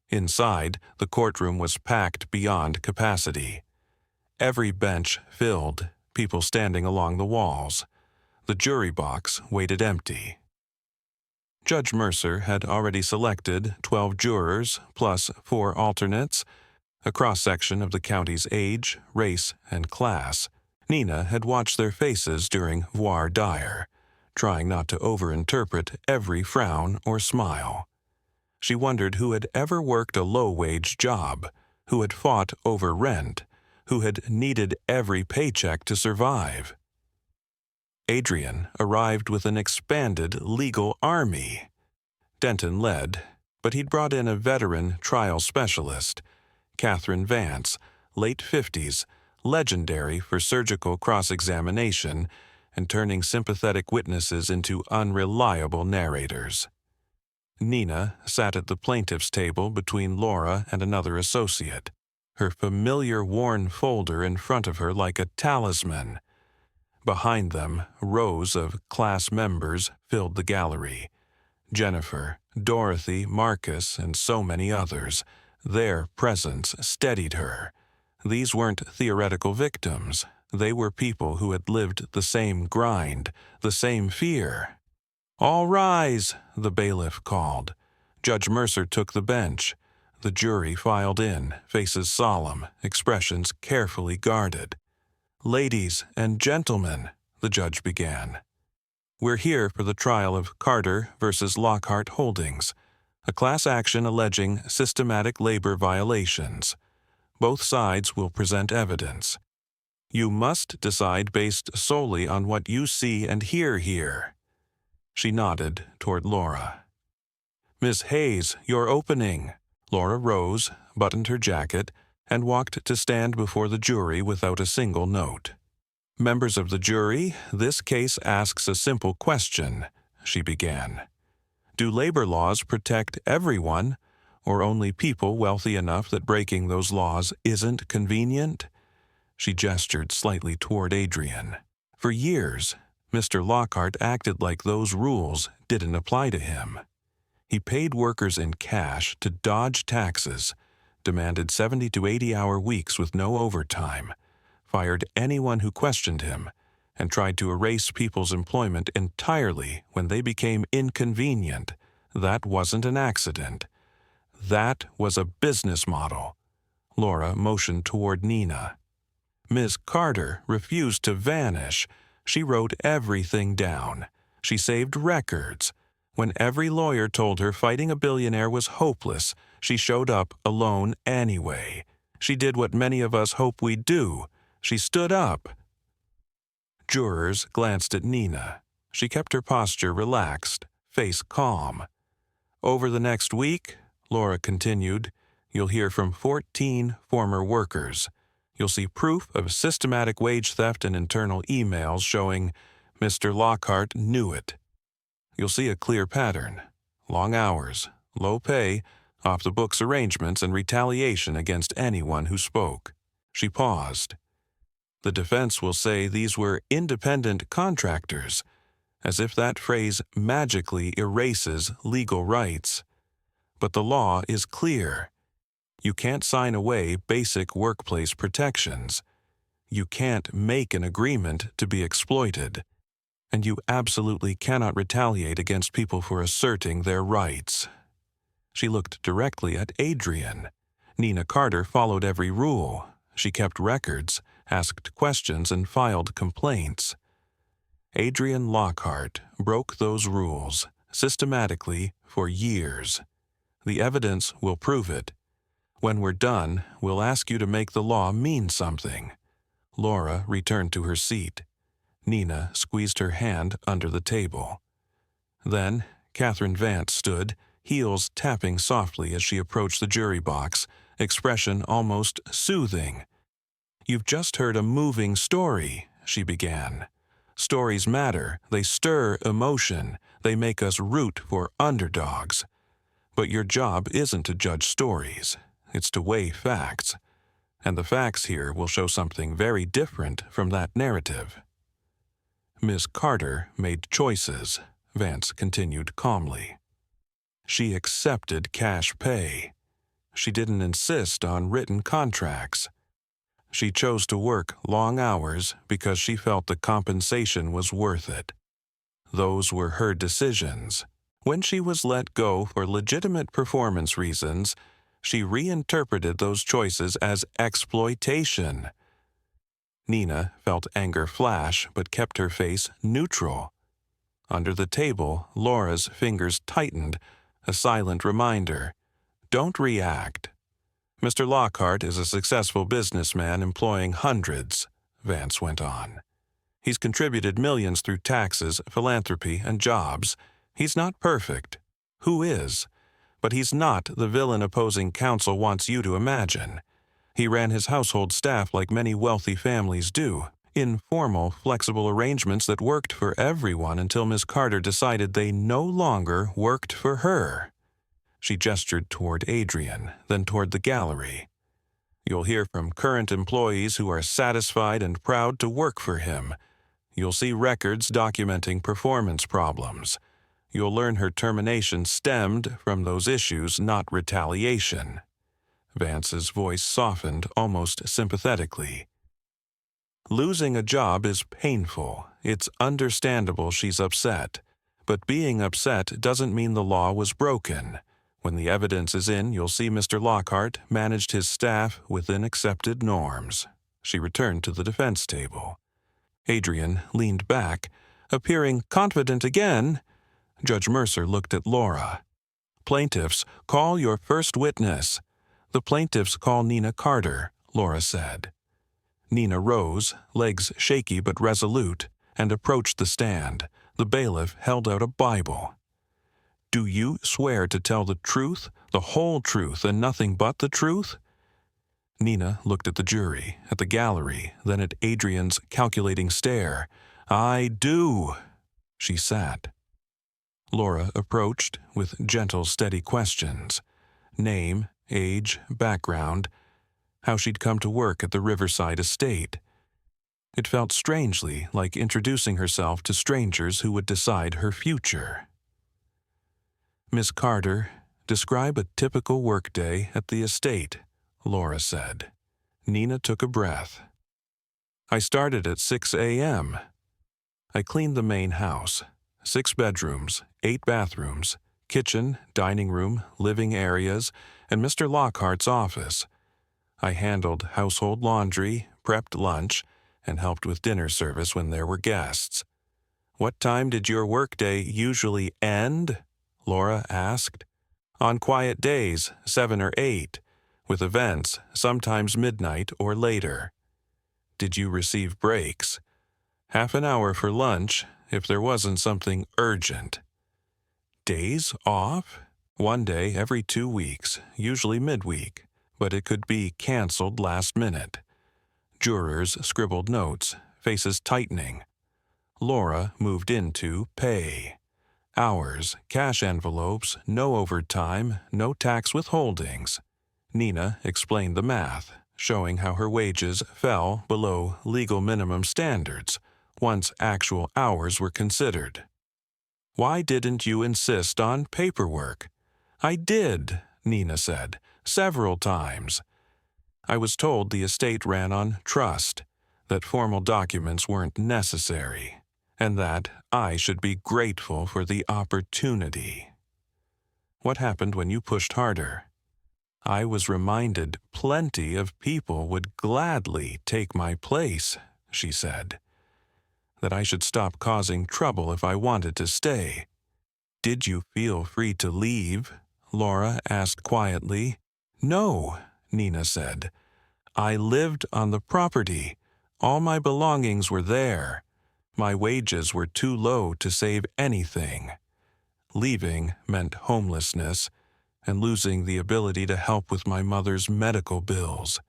Inside, the courtroom was packed beyond capacity. Every bench filled, people standing along the walls. The jury box waited empty. Judge Mercer had already selected 12 jurors plus 4 alternates, a cross-section of the county's age, race, and class. Nina had watched their faces during voir dire, trying not to overinterpret every frown or smile. She wondered who had ever worked a low-wage job, who had fought over rent, who had needed every paycheck to survive. Adrian arrived with an expanded legal army. Denton led, but he'd brought in a veteran trial specialist, Catherine Vance, late 50s, legendary for surgical cross-examination and turning sympathetic witnesses into unreliable narrators. Nina sat at the plaintiff's table between Laura and another associate, her familiar worn folder in front of her like a talisman. Behind them, rows of class members filled the gallery. Jennifer, Dorothy, Marcus, and so many others. Their presence steadied her. These weren't theoretical victims. They were people who had lived the same grind, the same fear. "All rise," the bailiff called. Judge Mercer took the bench. The jury filed in, faces solemn, expressions carefully guarded. "Ladies and gentlemen," the judge began. "We're here for the trial of Carter versus Lockhart Holdings, A class action alleging systematic labor violations. Both sides will present evidence. You must decide based solely on what you see and hear here." She nodded toward Laura. "Miss Hayes, your opening." Laura rose, buttoned her jacket, and walked to stand before the jury without a single note. "Members of the jury, this case asks a simple question," she began. "Do labor laws protect everyone, or only people wealthy enough that breaking those laws isn't convenient?" She gestured slightly toward Adrian. For years, Mr. Lockhart acted like those rules didn't apply to him. He paid workers in cash to dodge taxes, demanded 70 to 80-hour weeks with no overtime, fired anyone who questioned him, and tried to erase people's employment entirely when they became inconvenient. That wasn't an accident. That was a business model. Laura motioned toward Nina. Ms. Carter refused to vanish. She wrote everything down. She saved records. When every lawyer told her fighting a billionaire was hopeless, she showed up alone anyway. She did what many of us hope we do. She stood up. Jurors glanced at Nina. She kept her posture relaxed, face calm. "Over the next week," Laura continued, "you'll hear from 14 former workers. You'll see proof of systematic wage theft and internal emails showing Mr. Lockhart knew it. You'll see a clear pattern: long hours, low pay, off-the-books arrangements, and retaliation against anyone who spoke." She paused. "The defense will say these were independent contractors, as if that phrase magically erases legal rights. But the law is clear. You can't sign away basic workplace protections. You can't make an agreement to be exploited. And you absolutely cannot retaliate against people for asserting their rights." She looked directly at Adrian. Nina Carter followed every rule. She kept records, asked questions, and filed complaints. Adrian Lockhart broke those rules systematically for years. The evidence will prove it. When we're done, we'll ask you to make the law mean something. Laura returned to her seat. Nina squeezed her hand under the table. Then Catherine Vance stood, heels tapping softly as she approached the jury box, expression almost soothing. "You've just heard a moving story," she began. "Stories matter. They stir emotion. They make us root for underdogs. But your job isn't to judge stories. It's to weigh facts. And the facts here will show something very different from that narrative." "Miss Carter made choices," Vance continued calmly. "She accepted cash pay. She didn't insist on written contracts. She chose to work long hours because she felt the compensation was worth it. Those were her decisions. When she was let go for legitimate performance reasons, she reinterpreted those choices as exploitation." Nina felt anger flash but kept her face neutral. Under the table, Laura's fingers tightened, a silent reminder. "Don't react." "Mr. Lockhart is a successful businessman employing hundreds," Vance went on. "He's contributed millions through taxes, philanthropy, and jobs. He's not perfect. Who is? But he's not the villain opposing counsel wants you to imagine. He ran his household staff like many wealthy families do, informal, flexible arrangements that worked for everyone until Miss Carter decided they no longer worked for her." She gestured toward Adrian, then toward the gallery. "You'll hear from current employees who are satisfied and proud to work for him. You'll see records documenting performance problems. You'll learn her termination stemmed from those issues, not retaliation." Vance's voice softened almost sympathetically. "Losing a job is painful. It's understandable she's upset. But being upset doesn't mean the law was broken. When the evidence is in, you'll see Mr. Lockhart managed his staff within accepted norms." She returned to the defense table. Adrian leaned back, appearing confident again. Judge Mercer looked at Laura. Plaintiffs, call your first witness." "The plaintiffs call Nina Carter," Laura said. Nina rose, legs shaky but resolute, and approached the stand. The bailiff held out a Bible. "Do you swear to tell the truth, the whole truth, and nothing but the truth?" Nina looked at the jury, at the gallery, then at Adrian's calculating stare. "I do." She sat. Laura approached with gentle, steady questions. Name, age, background, how she'd come to work at the Riverside estate. It felt strangely like introducing herself to strangers who would decide her future. "Miss Carter, describe a typical workday at the estate," Laura said. Nina took a breath. "I started at 6 a.m. I cleaned the main house. 6 bedrooms, 8 bathrooms, kitchen, dining room, living areas, and Mr. Lockhart's office. I handled household laundry, prepped lunch, and helped with dinner service when there were guests." "What time did your workday usually end?" Laura asked. "On quiet days, 7 or 8, with events, sometimes midnight or later." "Did you receive breaks?" "Half an hour for lunch, if there wasn't something urgent." "Days off?" "1 day every 2 weeks, usually midweek, but it could be canceled last minute." Jurors scribbled notes, faces tightening. Laura moved into pay. Hours, cash envelopes, no overtime, no tax withholdings. Nina explained the math, showing how her wages fell below legal minimum standards once actual hours were considered. "Why didn't you insist on paperwork?" "I did," Nina said, "several times. I was told the estate ran on trust, that formal documents weren't necessary, and that I should be grateful for the opportunity." "What happened when you pushed harder?" "I was reminded plenty of people would gladly take my place," she said. "That I should stop causing trouble if I wanted to stay." "Did you feel free to leave?" Laura asked quietly. "No," Nina said. "I lived on the property. All my belongings were there. My wages were too low to save anything. Leaving meant homelessness and losing the ability to help with my mother's medical bills."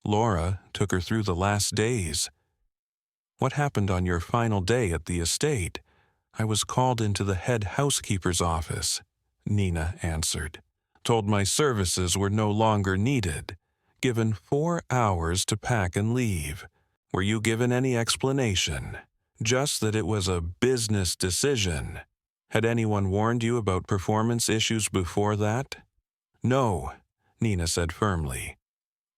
Laura took her through the last days. "What happened on your final day at the estate?" "I was called into the head housekeeper's office," Nina answered. "Told my services were no longer needed. Given 4 hours to pack and leave." "Were you given any explanation?" "Just that it was a business decision." "Had anyone warned you about performance issues before that?" "No," Nina said firmly.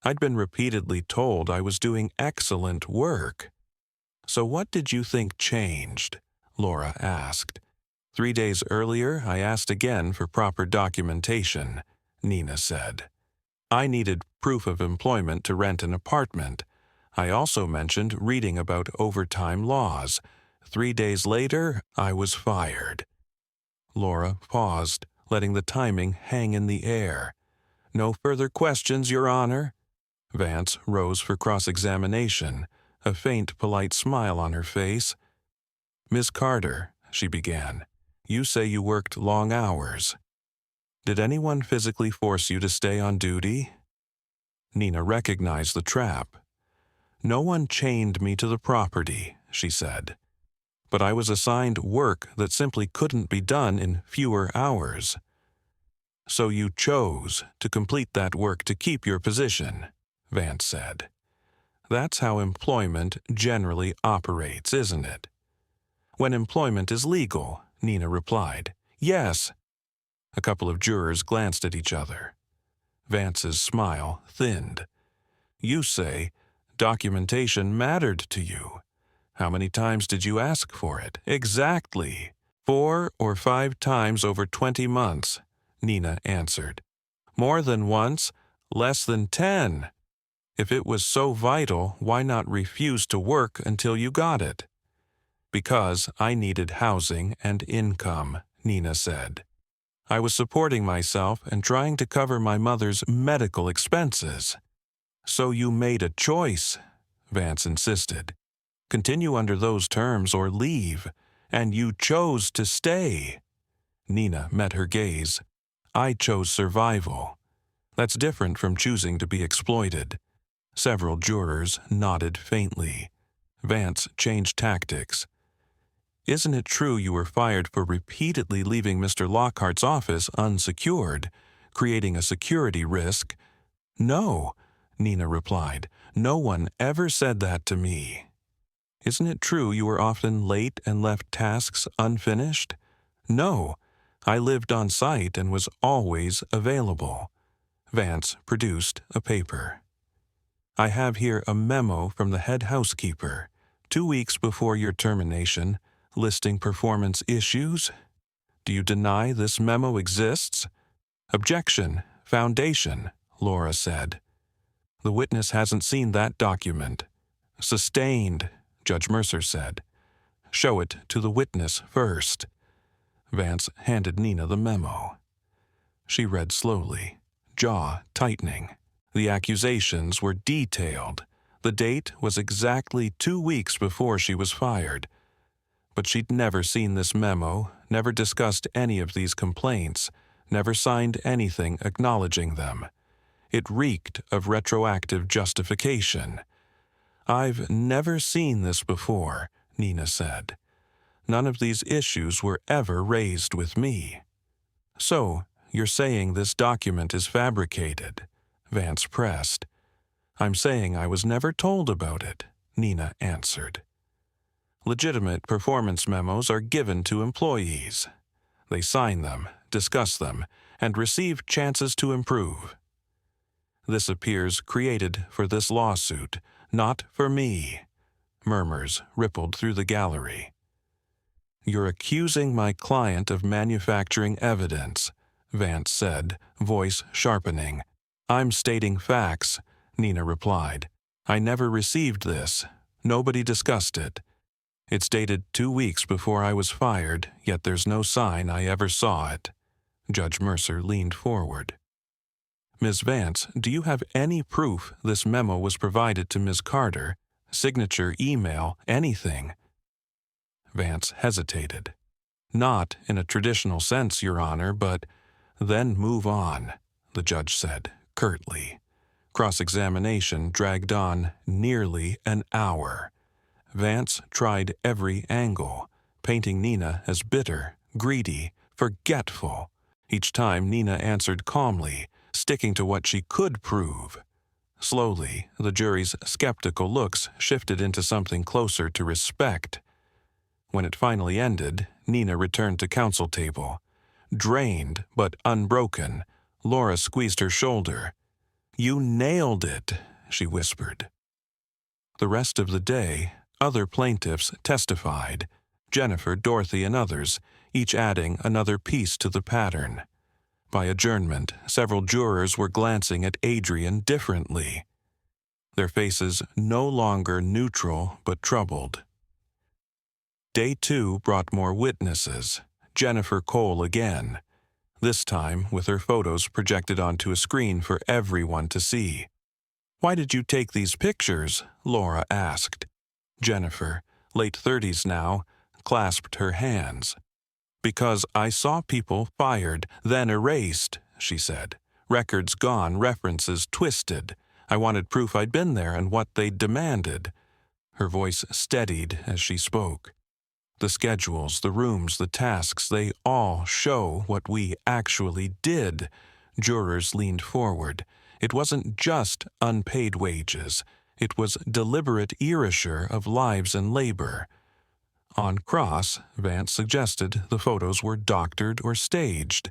"I'd been repeatedly told I was doing excellent work." "So what did you think changed?" Laura asked. 3 days earlier, I asked again for proper documentation," Nina said. "I needed proof of employment to rent an apartment. I also mentioned reading about overtime laws. 3 days later, I was fired." Laura paused, letting the timing hang in the air. "No further questions, Your Honor?" Vance rose for cross-examination, a faint, polite smile on her face. "Miss Carter," she began, "you say you worked long hours. Did anyone physically force you to stay on duty?" Nina recognized the trap. "No one chained me to the property," she said. "But I was assigned work that simply couldn't be done in fewer hours." "So you chose to complete that work to keep your position," Vance said. "That's how employment generally operates, isn't it?" "When employment is legal," Nina replied. "Yes." A couple of jurors glanced at each other. Vance's smile thinned. "You say documentation mattered to you. How many times did you ask for it?" "Exactly. 4 or 5 times over 20 months, Nina answered. "More than once, less than 10. If it was so vital, why not refuse to work until you got it?" "Because I needed housing and income," Nina said. I was supporting myself and trying to cover my mother's medical expenses. So you made a choice, Vance insisted. Continue under those terms or leave, and you chose to stay. Nina met her gaze. I chose survival. That's different from choosing to be exploited. Several jurors nodded faintly. Vance changed tactics. Isn't it true you were fired for repeatedly leaving Mr. Lockhart's office unsecured, creating a security risk? No, Nina replied. No one ever said that to me. Isn't it true you were often late and left tasks unfinished? No, I lived on site and was always available. Vance produced a paper. I have here a memo from the head housekeeper, 2 weeks before your termination, listing performance issues. Do you deny this memo exists? Objection, foundation, Laura said. The witness hasn't seen that document. Sustained, Judge Mercer said. Show it to the witness first. Vance handed Nina the memo. She read slowly, jaw tightening. The accusations were detailed. The date was exactly 2 weeks before she was fired. But she'd never seen this memo, never discussed any of these complaints, never signed anything acknowledging them. It reeked of retroactive justification. I've never seen this before, Nina said. None of these issues were ever raised with me. So, you're saying this document is fabricated? Vance pressed. I'm saying I was never told about it, Nina answered. Legitimate performance memos are given to employees. They sign them, discuss them, and receive chances to improve. This appears created for this lawsuit, not for me. Murmurs rippled through the gallery. You're accusing my client of manufacturing evidence, Vance said, voice sharpening. I'm stating facts, Nina replied. I never received this. Nobody discussed it. It's dated 2 weeks before I was fired, yet there's no sign I ever saw it. Judge Mercer leaned forward. Ms. Vance, do you have any proof this memo was provided to Ms. Carter? Signature, email, anything? Vance hesitated. Not in a traditional sense, Your Honor, but then move on, the judge said, curtly. Cross-examination dragged on nearly an hour. Vance tried every angle, painting Nina as bitter, greedy, forgetful. Each time Nina answered calmly, sticking to what she could prove. Slowly, the jury's skeptical looks shifted into something closer to respect. When it finally ended, Nina returned to counsel table. Drained but unbroken, Laura squeezed her shoulder. You nailed it, she whispered. The rest of the day, other plaintiffs testified, Jennifer, Dorothy, and others, each adding another piece to the pattern. By adjournment, several jurors were glancing at Adrian differently. Their faces no longer neutral but troubled. Day 2 brought more witnesses. Jennifer Cole again, this time with her photos projected onto a screen for everyone to see. Why did you take these pictures? Laura asked. Jennifer, late 30s now, clasped her hands. Because I saw people fired, then erased, she said. Records gone, references twisted. I wanted proof I'd been there and what they'd demanded. Her voice steadied as she spoke. The schedules, the rooms, the tasks, they all show what we actually did. Jurors leaned forward. It wasn't just unpaid wages. It was deliberate erasure of lives and labor. On cross, Vance suggested the photos were doctored or staged.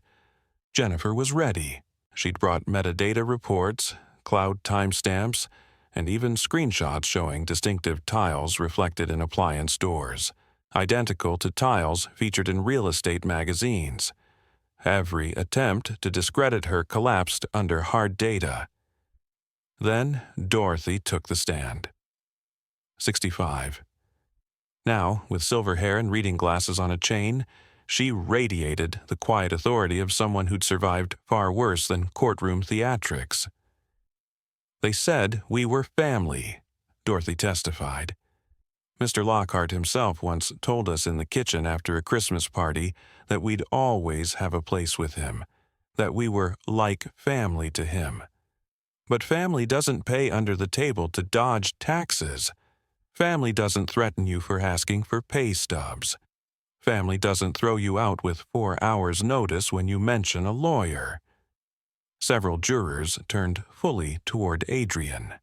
Jennifer was ready. She'd brought metadata reports, cloud timestamps, and even screenshots showing distinctive tiles reflected in appliance doors, identical to tiles featured in real estate magazines. Every attempt to discredit her collapsed under hard data. Then Dorothy took the stand. 65. Now, with silver hair and reading glasses on a chain, She radiated the quiet authority of someone who'd survived far worse than courtroom theatrics. "They said we were family," Dorothy testified. Mr. Lockhart himself once told us in the kitchen after a Christmas party that we'd always have a place with him, that we were like family to him. But family doesn't pay under the table to dodge taxes. Family doesn't threaten you for asking for pay stubs. Family doesn't throw you out with 4 hours' notice when you mention a lawyer. Several jurors turned fully toward Adrian.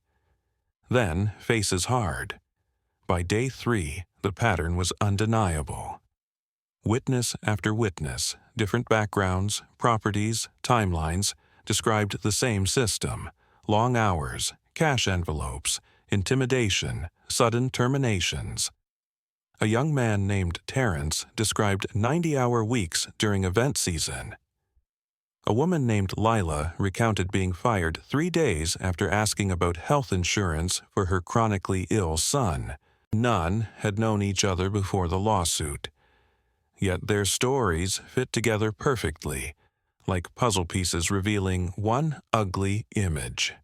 Then, faces hard. By day 3, the pattern was undeniable. Witness after witness, different backgrounds, properties, timelines, described the same system: long hours, cash envelopes, intimidation, sudden terminations. A young man named Terrence described 90-hour weeks during event season. A woman named Lila recounted being fired 3 days after asking about health insurance for her chronically ill son. None had known each other before the lawsuit. Yet their stories fit together perfectly, like puzzle pieces revealing one ugly image.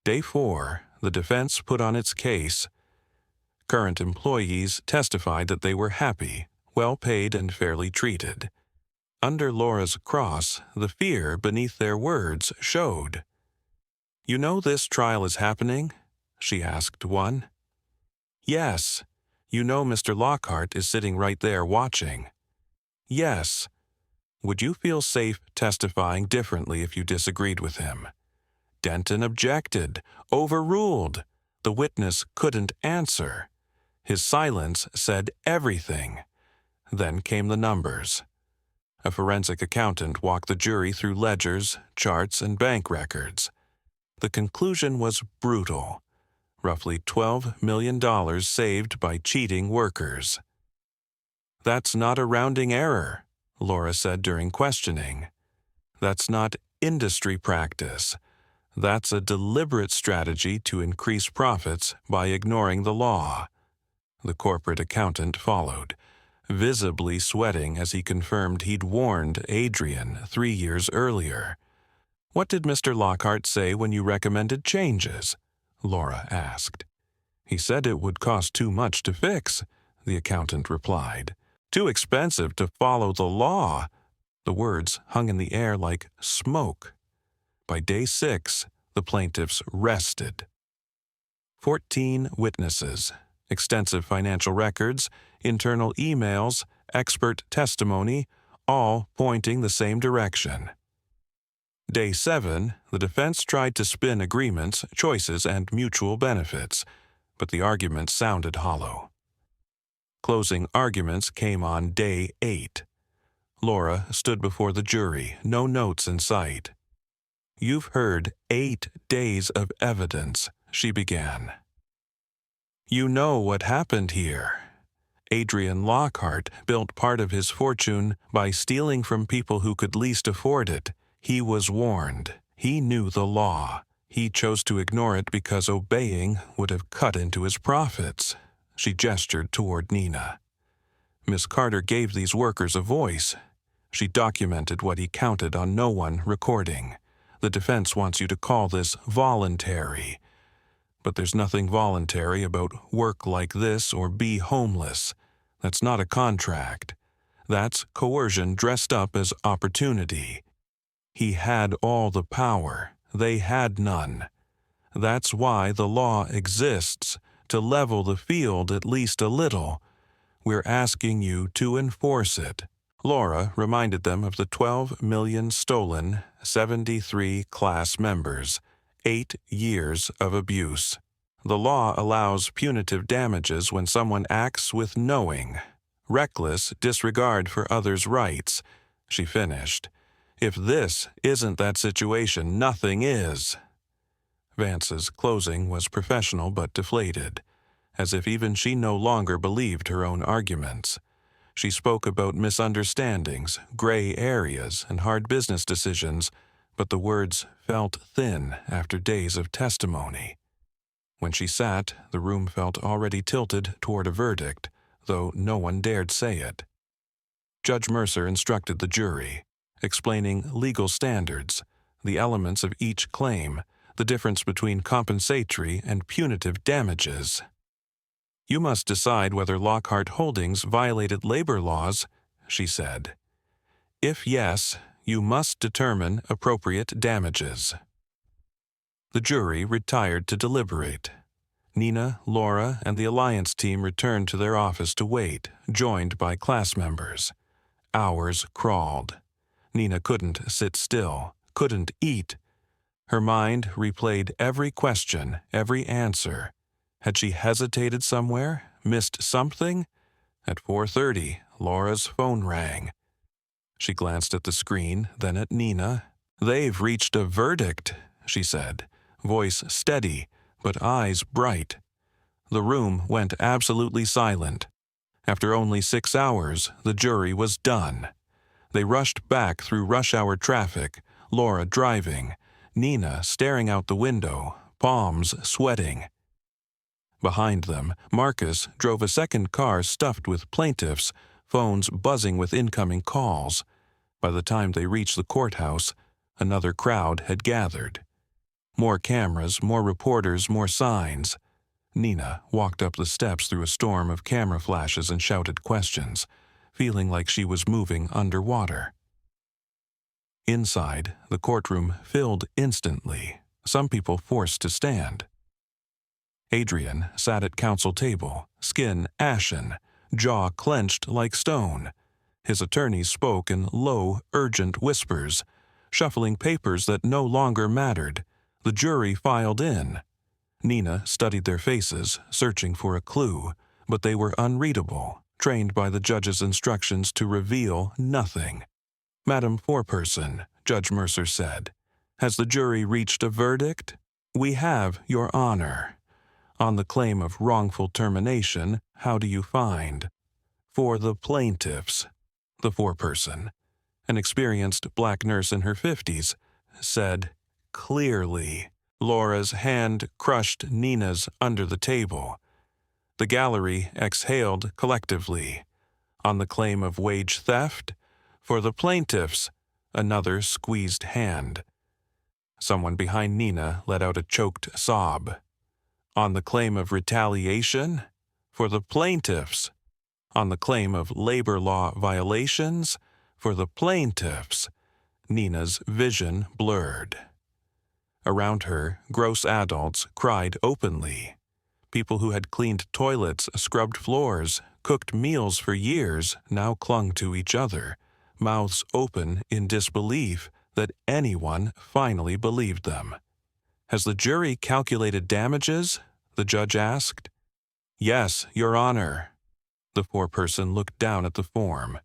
Day 4, the defense put on its case. Current employees testified that they were happy, well paid, and fairly treated. Under Laura's cross, the fear beneath their words showed. "You know this trial is happening?" she asked one. "Yes. You know Mr. Lockhart is sitting right there watching." "Yes. Would you feel safe testifying differently if you disagreed with him?" Denton objected, overruled. The witness couldn't answer. His silence said everything. Then came the numbers. A forensic accountant walked the jury through ledgers, charts, and bank records. The conclusion was brutal. Roughly $12 million saved by cheating workers. "That's not a rounding error," Laura said during questioning. "That's not industry practice. That's a deliberate strategy to increase profits by ignoring the law." The corporate accountant followed, visibly sweating as he confirmed he'd warned Adrian 3 years earlier. "What did Mr. Lockhart say when you recommended changes?" Laura asked. "He said it would cost too much to fix," the accountant replied. "Too expensive to follow the law." The words hung in the air like smoke. By day 6, the plaintiffs rested. 14 witnesses, extensive financial records, internal emails, expert testimony, all pointing the same direction. Day 7, the defense tried to spin agreements, choices, and mutual benefits, but the arguments sounded hollow. Closing arguments came on day 8. Laura stood before the jury, no notes in sight. "You've heard 8 days of evidence," she began. "You know what happened here. Adrian Lockhart built part of his fortune by stealing from people who could least afford it. He was warned. He knew the law. He chose to ignore it because obeying would have cut into his profits." She gestured toward Nina. "Miss Carter gave these workers a voice. She documented what he counted on no one recording. The defense wants you to call this voluntary. But there's nothing voluntary about work like this or be homeless. That's not a contract. That's coercion dressed up as opportunity. He had all the power. They had none. That's why the law exists, to level the field at least a little. We're asking you to enforce it." Laura reminded them of the 12 million stolen, 73 class members, 8 years of abuse. The law allows punitive damages when someone acts with knowing, reckless disregard for others' rights. She finished. "If this isn't that situation, nothing is." Vance's closing was professional but deflated, as if even she no longer believed her own arguments. She spoke about misunderstandings, gray areas, and hard business decisions, but the words felt thin after days of testimony. When she sat, the room felt already tilted toward a verdict, though no one dared say it. Judge Mercer instructed the jury, explaining legal standards, the elements of each claim, the difference between compensatory and punitive damages. "You must decide whether Lockhart Holdings violated labor laws," she said. "If yes, you must determine appropriate damages." The jury retired to deliberate. Nina, Laura, and the Alliance team returned to their office to wait, joined by class members. Hours crawled. Nina couldn't sit still, couldn't eat. Her mind replayed every question, every answer. Had she hesitated somewhere, missed something? At 4:30, Laura's phone rang. She glanced at the screen, then at Nina. "They've reached a verdict," she said, voice steady, but eyes bright. The room went absolutely silent. After only 6 hours, the jury was done. They rushed back through rush-hour traffic, Laura driving, Nina staring out the window, palms sweating. Behind them, Marcus drove a second car stuffed with plaintiffs, phones buzzing with incoming calls. By the time they reached the courthouse, another crowd had gathered. More cameras, more reporters, more signs. Nina walked up the steps through a storm of camera flashes and shouted questions, feeling like she was moving underwater. Inside, the courtroom filled instantly, some people forced to stand. Adrian sat at counsel table, skin ashen, jaw clenched like stone. His attorneys spoke in low, urgent whispers, shuffling papers that no longer mattered. The jury filed in. Nina studied their faces, searching for a clue, but they were unreadable, trained by the judge's instructions to reveal nothing. "Madam Foreperson," Judge Mercer said, "has the jury reached a verdict?" "We have, Your Honor." "On the claim of wrongful termination, how do you find?" "For the plaintiffs," the foreperson, an experienced black nurse in her 50s, said clearly. Laura's hand crushed Nina's under the table. The gallery exhaled collectively. "On the claim of wage theft?" "For the plaintiffs," another squeezed hand. Someone behind Nina let out a choked sob. "On the claim of retaliation?" "For the plaintiffs." "On the claim of labor law violations?" "For the plaintiffs." Nina's vision blurred. Around her, gross adults cried openly. People who had cleaned toilets, scrubbed floors, cooked meals for years now clung to each other, mouths open in disbelief that anyone finally believed them. "Has the jury calculated damages?" the judge asked. "Yes, Your Honor." The foreperson looked down at the form.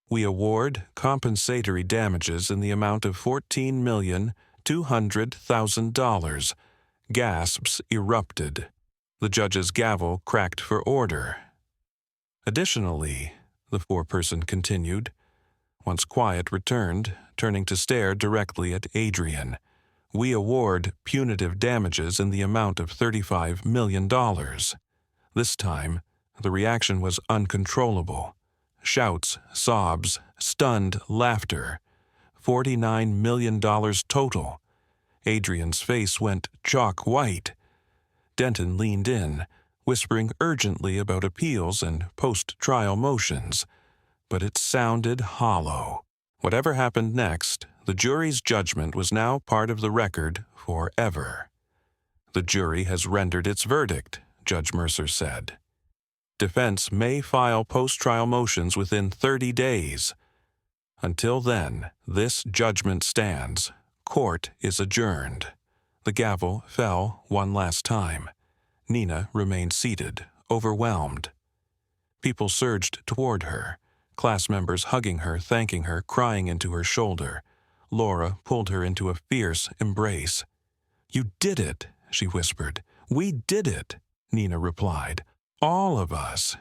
"We award compensatory damages in the amount of $14,200,000. Gasps erupted. The judge's gavel cracked for order. "Additionally," the foreperson continued, once quiet returned, turning to stare directly at Adrian, "we award punitive damages in the amount of $35 million. This time, the reaction was uncontrollable. Shouts, sobs, stunned laughter. $49 million total. Adrian's face went chalk white. Denton leaned in, whispering urgently about appeals and post-trial motions. But it sounded hollow. Whatever happened next, the jury's judgment was now part of the record forever. "The jury has rendered its verdict," Judge Mercer said. "Defense may file post-trial motions within 30 days. Until then, this judgment stands. Court is adjourned." The gavel fell one last time. Nina remained seated, overwhelmed. People surged toward her, class members hugging her, thanking her, crying into her shoulder. Laura pulled her into a fierce embrace. "You did it," she whispered. "We did it," Nina replied. "All of us."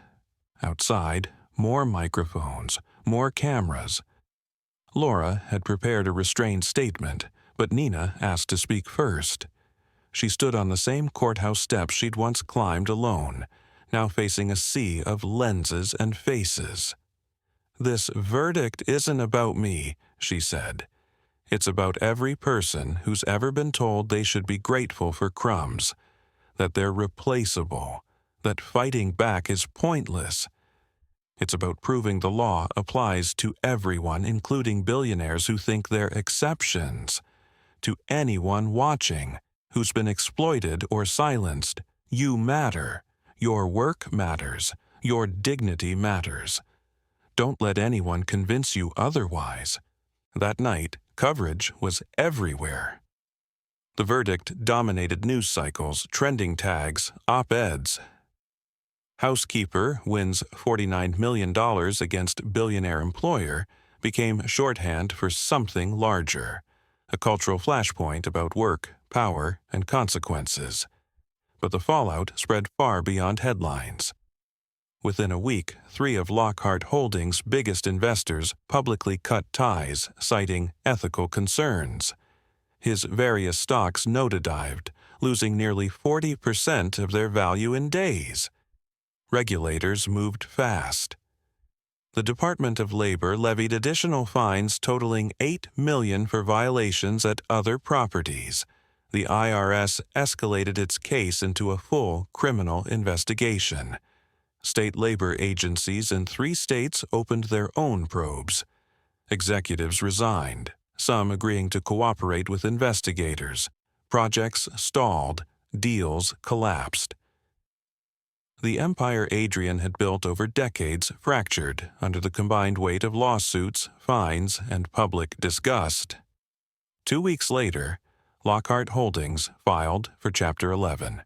Outside, more microphones, more cameras. Laura had prepared a restrained statement, but Nina asked to speak first. She stood on the same courthouse steps she'd once climbed alone, now facing a sea of lenses and faces. "This verdict isn't about me," she said. "It's about every person who's ever been told they should be grateful for crumbs, that they're replaceable, that fighting back is pointless. It's about proving the law applies to everyone, including billionaires who think they're exceptions. To anyone watching who's been exploited or silenced, you matter. Your work matters. Your dignity matters. Don't let anyone convince you otherwise." That night, coverage was everywhere. The verdict dominated news cycles, trending tags, op-eds. "Housekeeper wins $49 million against billionaire employer" became shorthand for something larger, a cultural flashpoint about work, power, and consequences. But the fallout spread far beyond headlines. Within a week, 3 of Lockhart Holdings' biggest investors publicly cut ties, citing ethical concerns. His various stocks nosedived, losing nearly 40% of their value in days. Regulators moved fast. The Department of Labor levied additional fines totaling $8 million for violations at other properties. The IRS escalated its case into a full criminal investigation. State labor agencies in 3 states opened their own probes. Executives resigned, some agreeing to cooperate with investigators. Projects stalled, deals collapsed. The empire Adrian had built over decades fractured under the combined weight of lawsuits, fines, and public disgust. 2 weeks later, Lockhart Holdings filed for Chapter 11.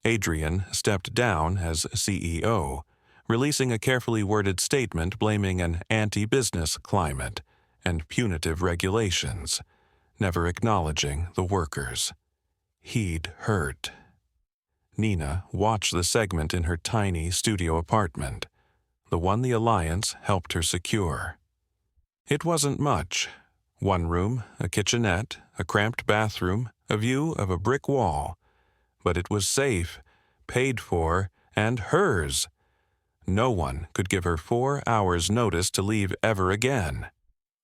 Adrian stepped down as CEO, releasing a carefully worded statement blaming an anti-business climate and punitive regulations, never acknowledging the workers. He'd hurt. Nina watched the segment in her tiny studio apartment, the one the Alliance helped her secure. It wasn't much. 1 room, a kitchenette, a cramped bathroom, a view of a brick wall. But it was safe, paid for, and hers. No one could give her 4 hours' notice to leave ever again.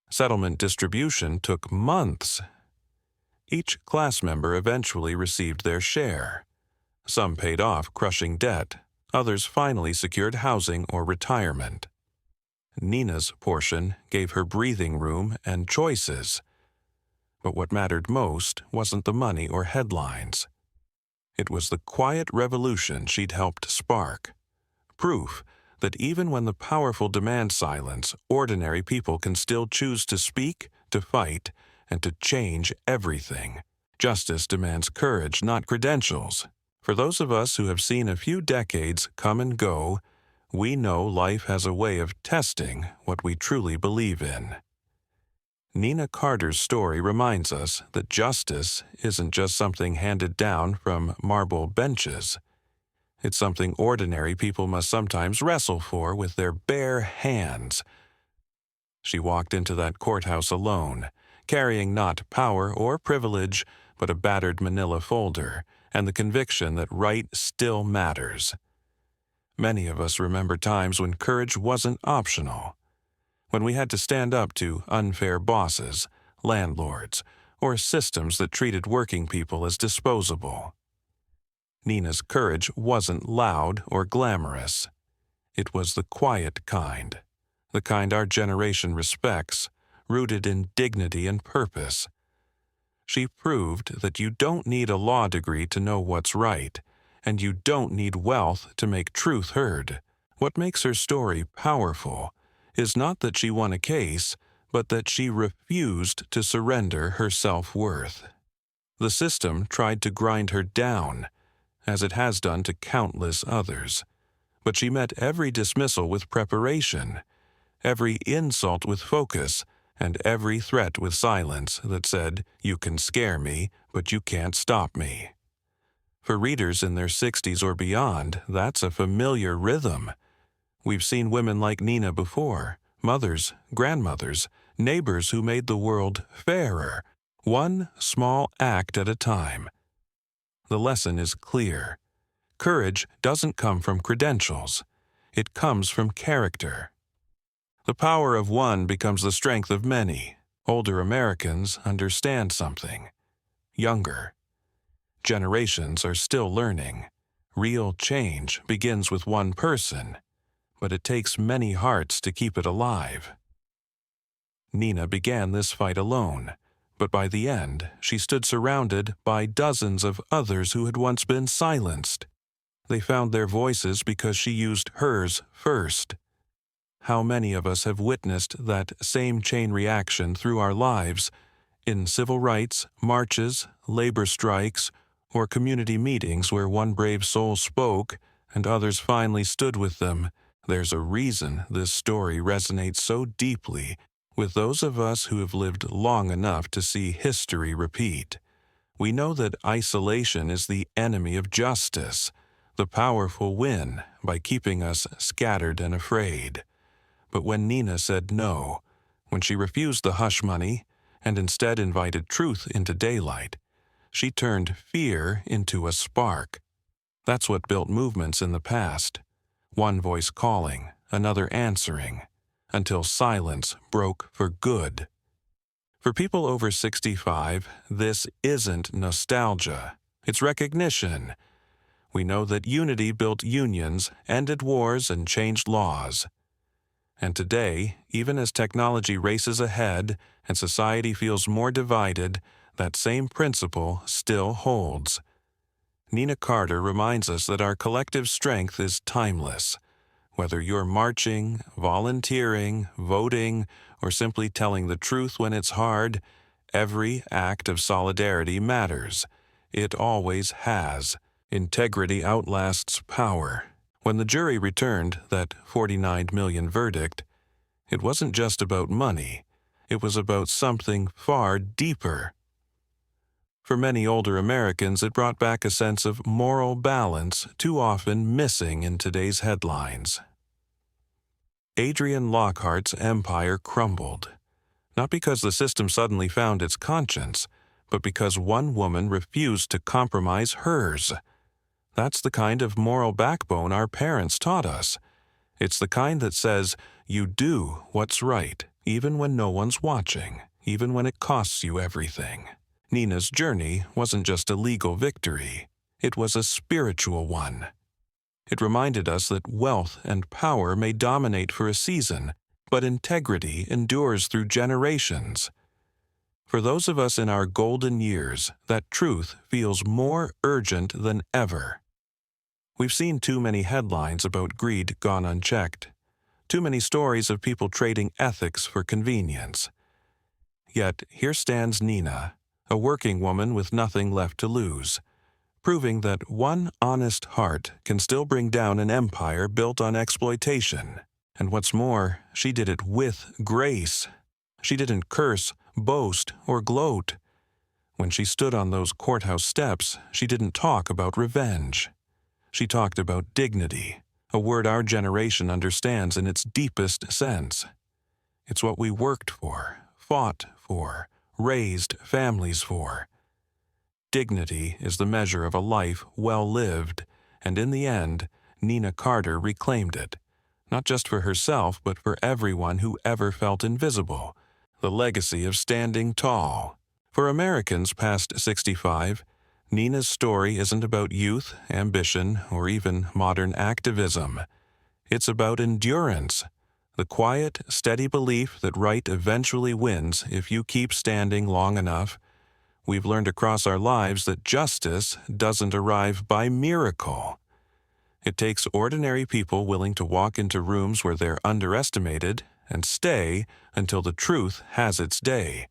Settlement distribution took months. Each class member eventually received their share. Some paid off crushing debt, others finally secured housing or retirement. Nina's portion gave her breathing room and choices. But what mattered most wasn't the money or headlines. It was the quiet revolution she'd helped spark. Proof that even when the powerful demand silence, ordinary people can still choose to speak, to fight, and to change everything. Justice demands courage, not credentials. For those of us who have seen a few decades come and go, we know life has a way of testing what we truly believe in. Nina Carter's story reminds us that justice isn't just something handed down from marble benches. It's something ordinary people must sometimes wrestle for with their bare hands. She walked into that courthouse alone, carrying not power or privilege, but a battered manila folder, and the conviction that right still matters. Many of us remember times when courage wasn't optional, when we had to stand up to unfair bosses, landlords, or systems that treated working people as disposable. Nina's courage wasn't loud or glamorous. It was the quiet kind, the kind our generation respects, rooted in dignity and purpose. She proved that you don't need a law degree to know what's right, and you don't need wealth to make truth heard. What makes her story powerful is not that she won a case, but that she refused to surrender her self-worth. The system tried to grind her down, as it has done to countless others, but she met every dismissal with preparation, every insult with focus, and every threat with silence that said, "You can scare me, but you can't stop me." For readers in their 60s or beyond, that's a familiar rhythm. We've seen women like Nina before, mothers, grandmothers, neighbors who made the world fairer, one small act at a time. The lesson is clear. Courage doesn't come from credentials. It comes from character. The power of one becomes the strength of many. Older Americans understand something. Younger generations are still learning. Real change begins with one person, but it takes many hearts to keep it alive. Nina began this fight alone, but by the end, she stood surrounded by dozens of others who had once been silenced. They found their voices because she used hers first. How many of us have witnessed that same chain reaction through our lives, in civil rights, marches, labor strikes, or community meetings where one brave soul spoke and others finally stood with them? There's a reason this story resonates so deeply with those of us who have lived long enough to see history repeat. We know that isolation is the enemy of justice. The powerful win by keeping us scattered and afraid. But when Nina said no, when she refused the hush money and instead invited truth into daylight, she turned fear into a spark. That's what built movements in the past. One voice calling, another answering, until silence broke for good. For people over 65, this isn't nostalgia. It's recognition. We know that unity built unions, ended wars, and changed laws. And today, even as technology races ahead and society feels more divided, that same principle still holds. Nina Carter reminds us that our collective strength is timeless. Whether you're marching, volunteering, voting, or simply telling the truth when it's hard, every act of solidarity matters. It always has. Integrity outlasts power. When the jury returned that $49 million verdict, it wasn't just about money. It was about something far deeper. For many older Americans, it brought back a sense of moral balance too often missing in today's headlines. Adrian Lockhart's empire crumbled, not because the system suddenly found its conscience, but because one woman refused to compromise hers. That's the kind of moral backbone our parents taught us. It's the kind that says you do what's right, even when no one's watching, even when it costs you everything. Nina's journey wasn't just a legal victory. It was a spiritual one. It reminded us that wealth and power may dominate for a season, but integrity endures through generations. For those of us in our golden years, that truth feels more urgent than ever. We've seen too many headlines about greed gone unchecked, too many stories of people trading ethics for convenience. Yet here stands Nina, a working woman with nothing left to lose, proving that one honest heart can still bring down an empire built on exploitation. And what's more, she did it with grace. She didn't curse, boast, or gloat. When she stood on those courthouse steps, she didn't talk about revenge. She talked about dignity, a word our generation understands in its deepest sense. It's what we worked for, fought for, raised families for. Dignity is the measure of a life well lived, and in the end, Nina Carter reclaimed it, not just for herself but for everyone who ever felt invisible, the legacy of standing tall. For Americans past 65, Nina's story isn't about youth, ambition, or even modern activism. It's about endurance, the quiet, steady belief that right eventually wins if you keep standing long enough. We've learned across our lives that justice doesn't arrive by miracle. It takes ordinary people willing to walk into rooms where they're underestimated and stay until the truth has its day.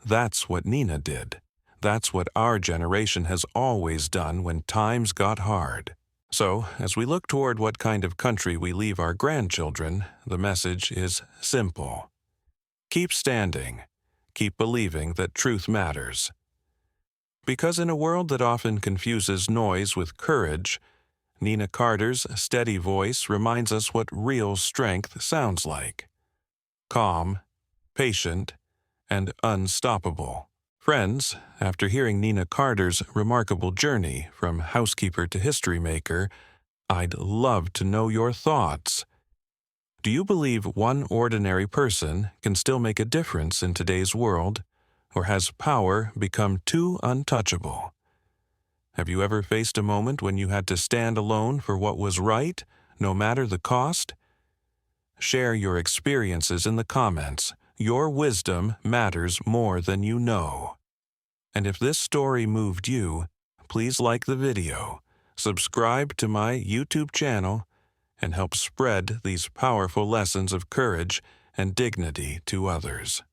That's what Nina did. That's what our generation has always done when times got hard. So, as we look toward what kind of country we leave our grandchildren, the message is simple. Keep standing. Keep believing that truth matters. Because in a world that often confuses noise with courage, Nina Carter's steady voice reminds us what real strength sounds like. Calm, patient, and unstoppable. Friends, after hearing Nina Carter's remarkable journey from housekeeper to history maker, I'd love to know your thoughts. Do you believe one ordinary person can still make a difference in today's world, or has power become too untouchable? Have you ever faced a moment when you had to stand alone for what was right, no matter the cost? Share your experiences in the comments. Your wisdom matters more than you know. And if this story moved you, please like the video, subscribe to my YouTube channel, and help spread these powerful lessons of courage and dignity to others.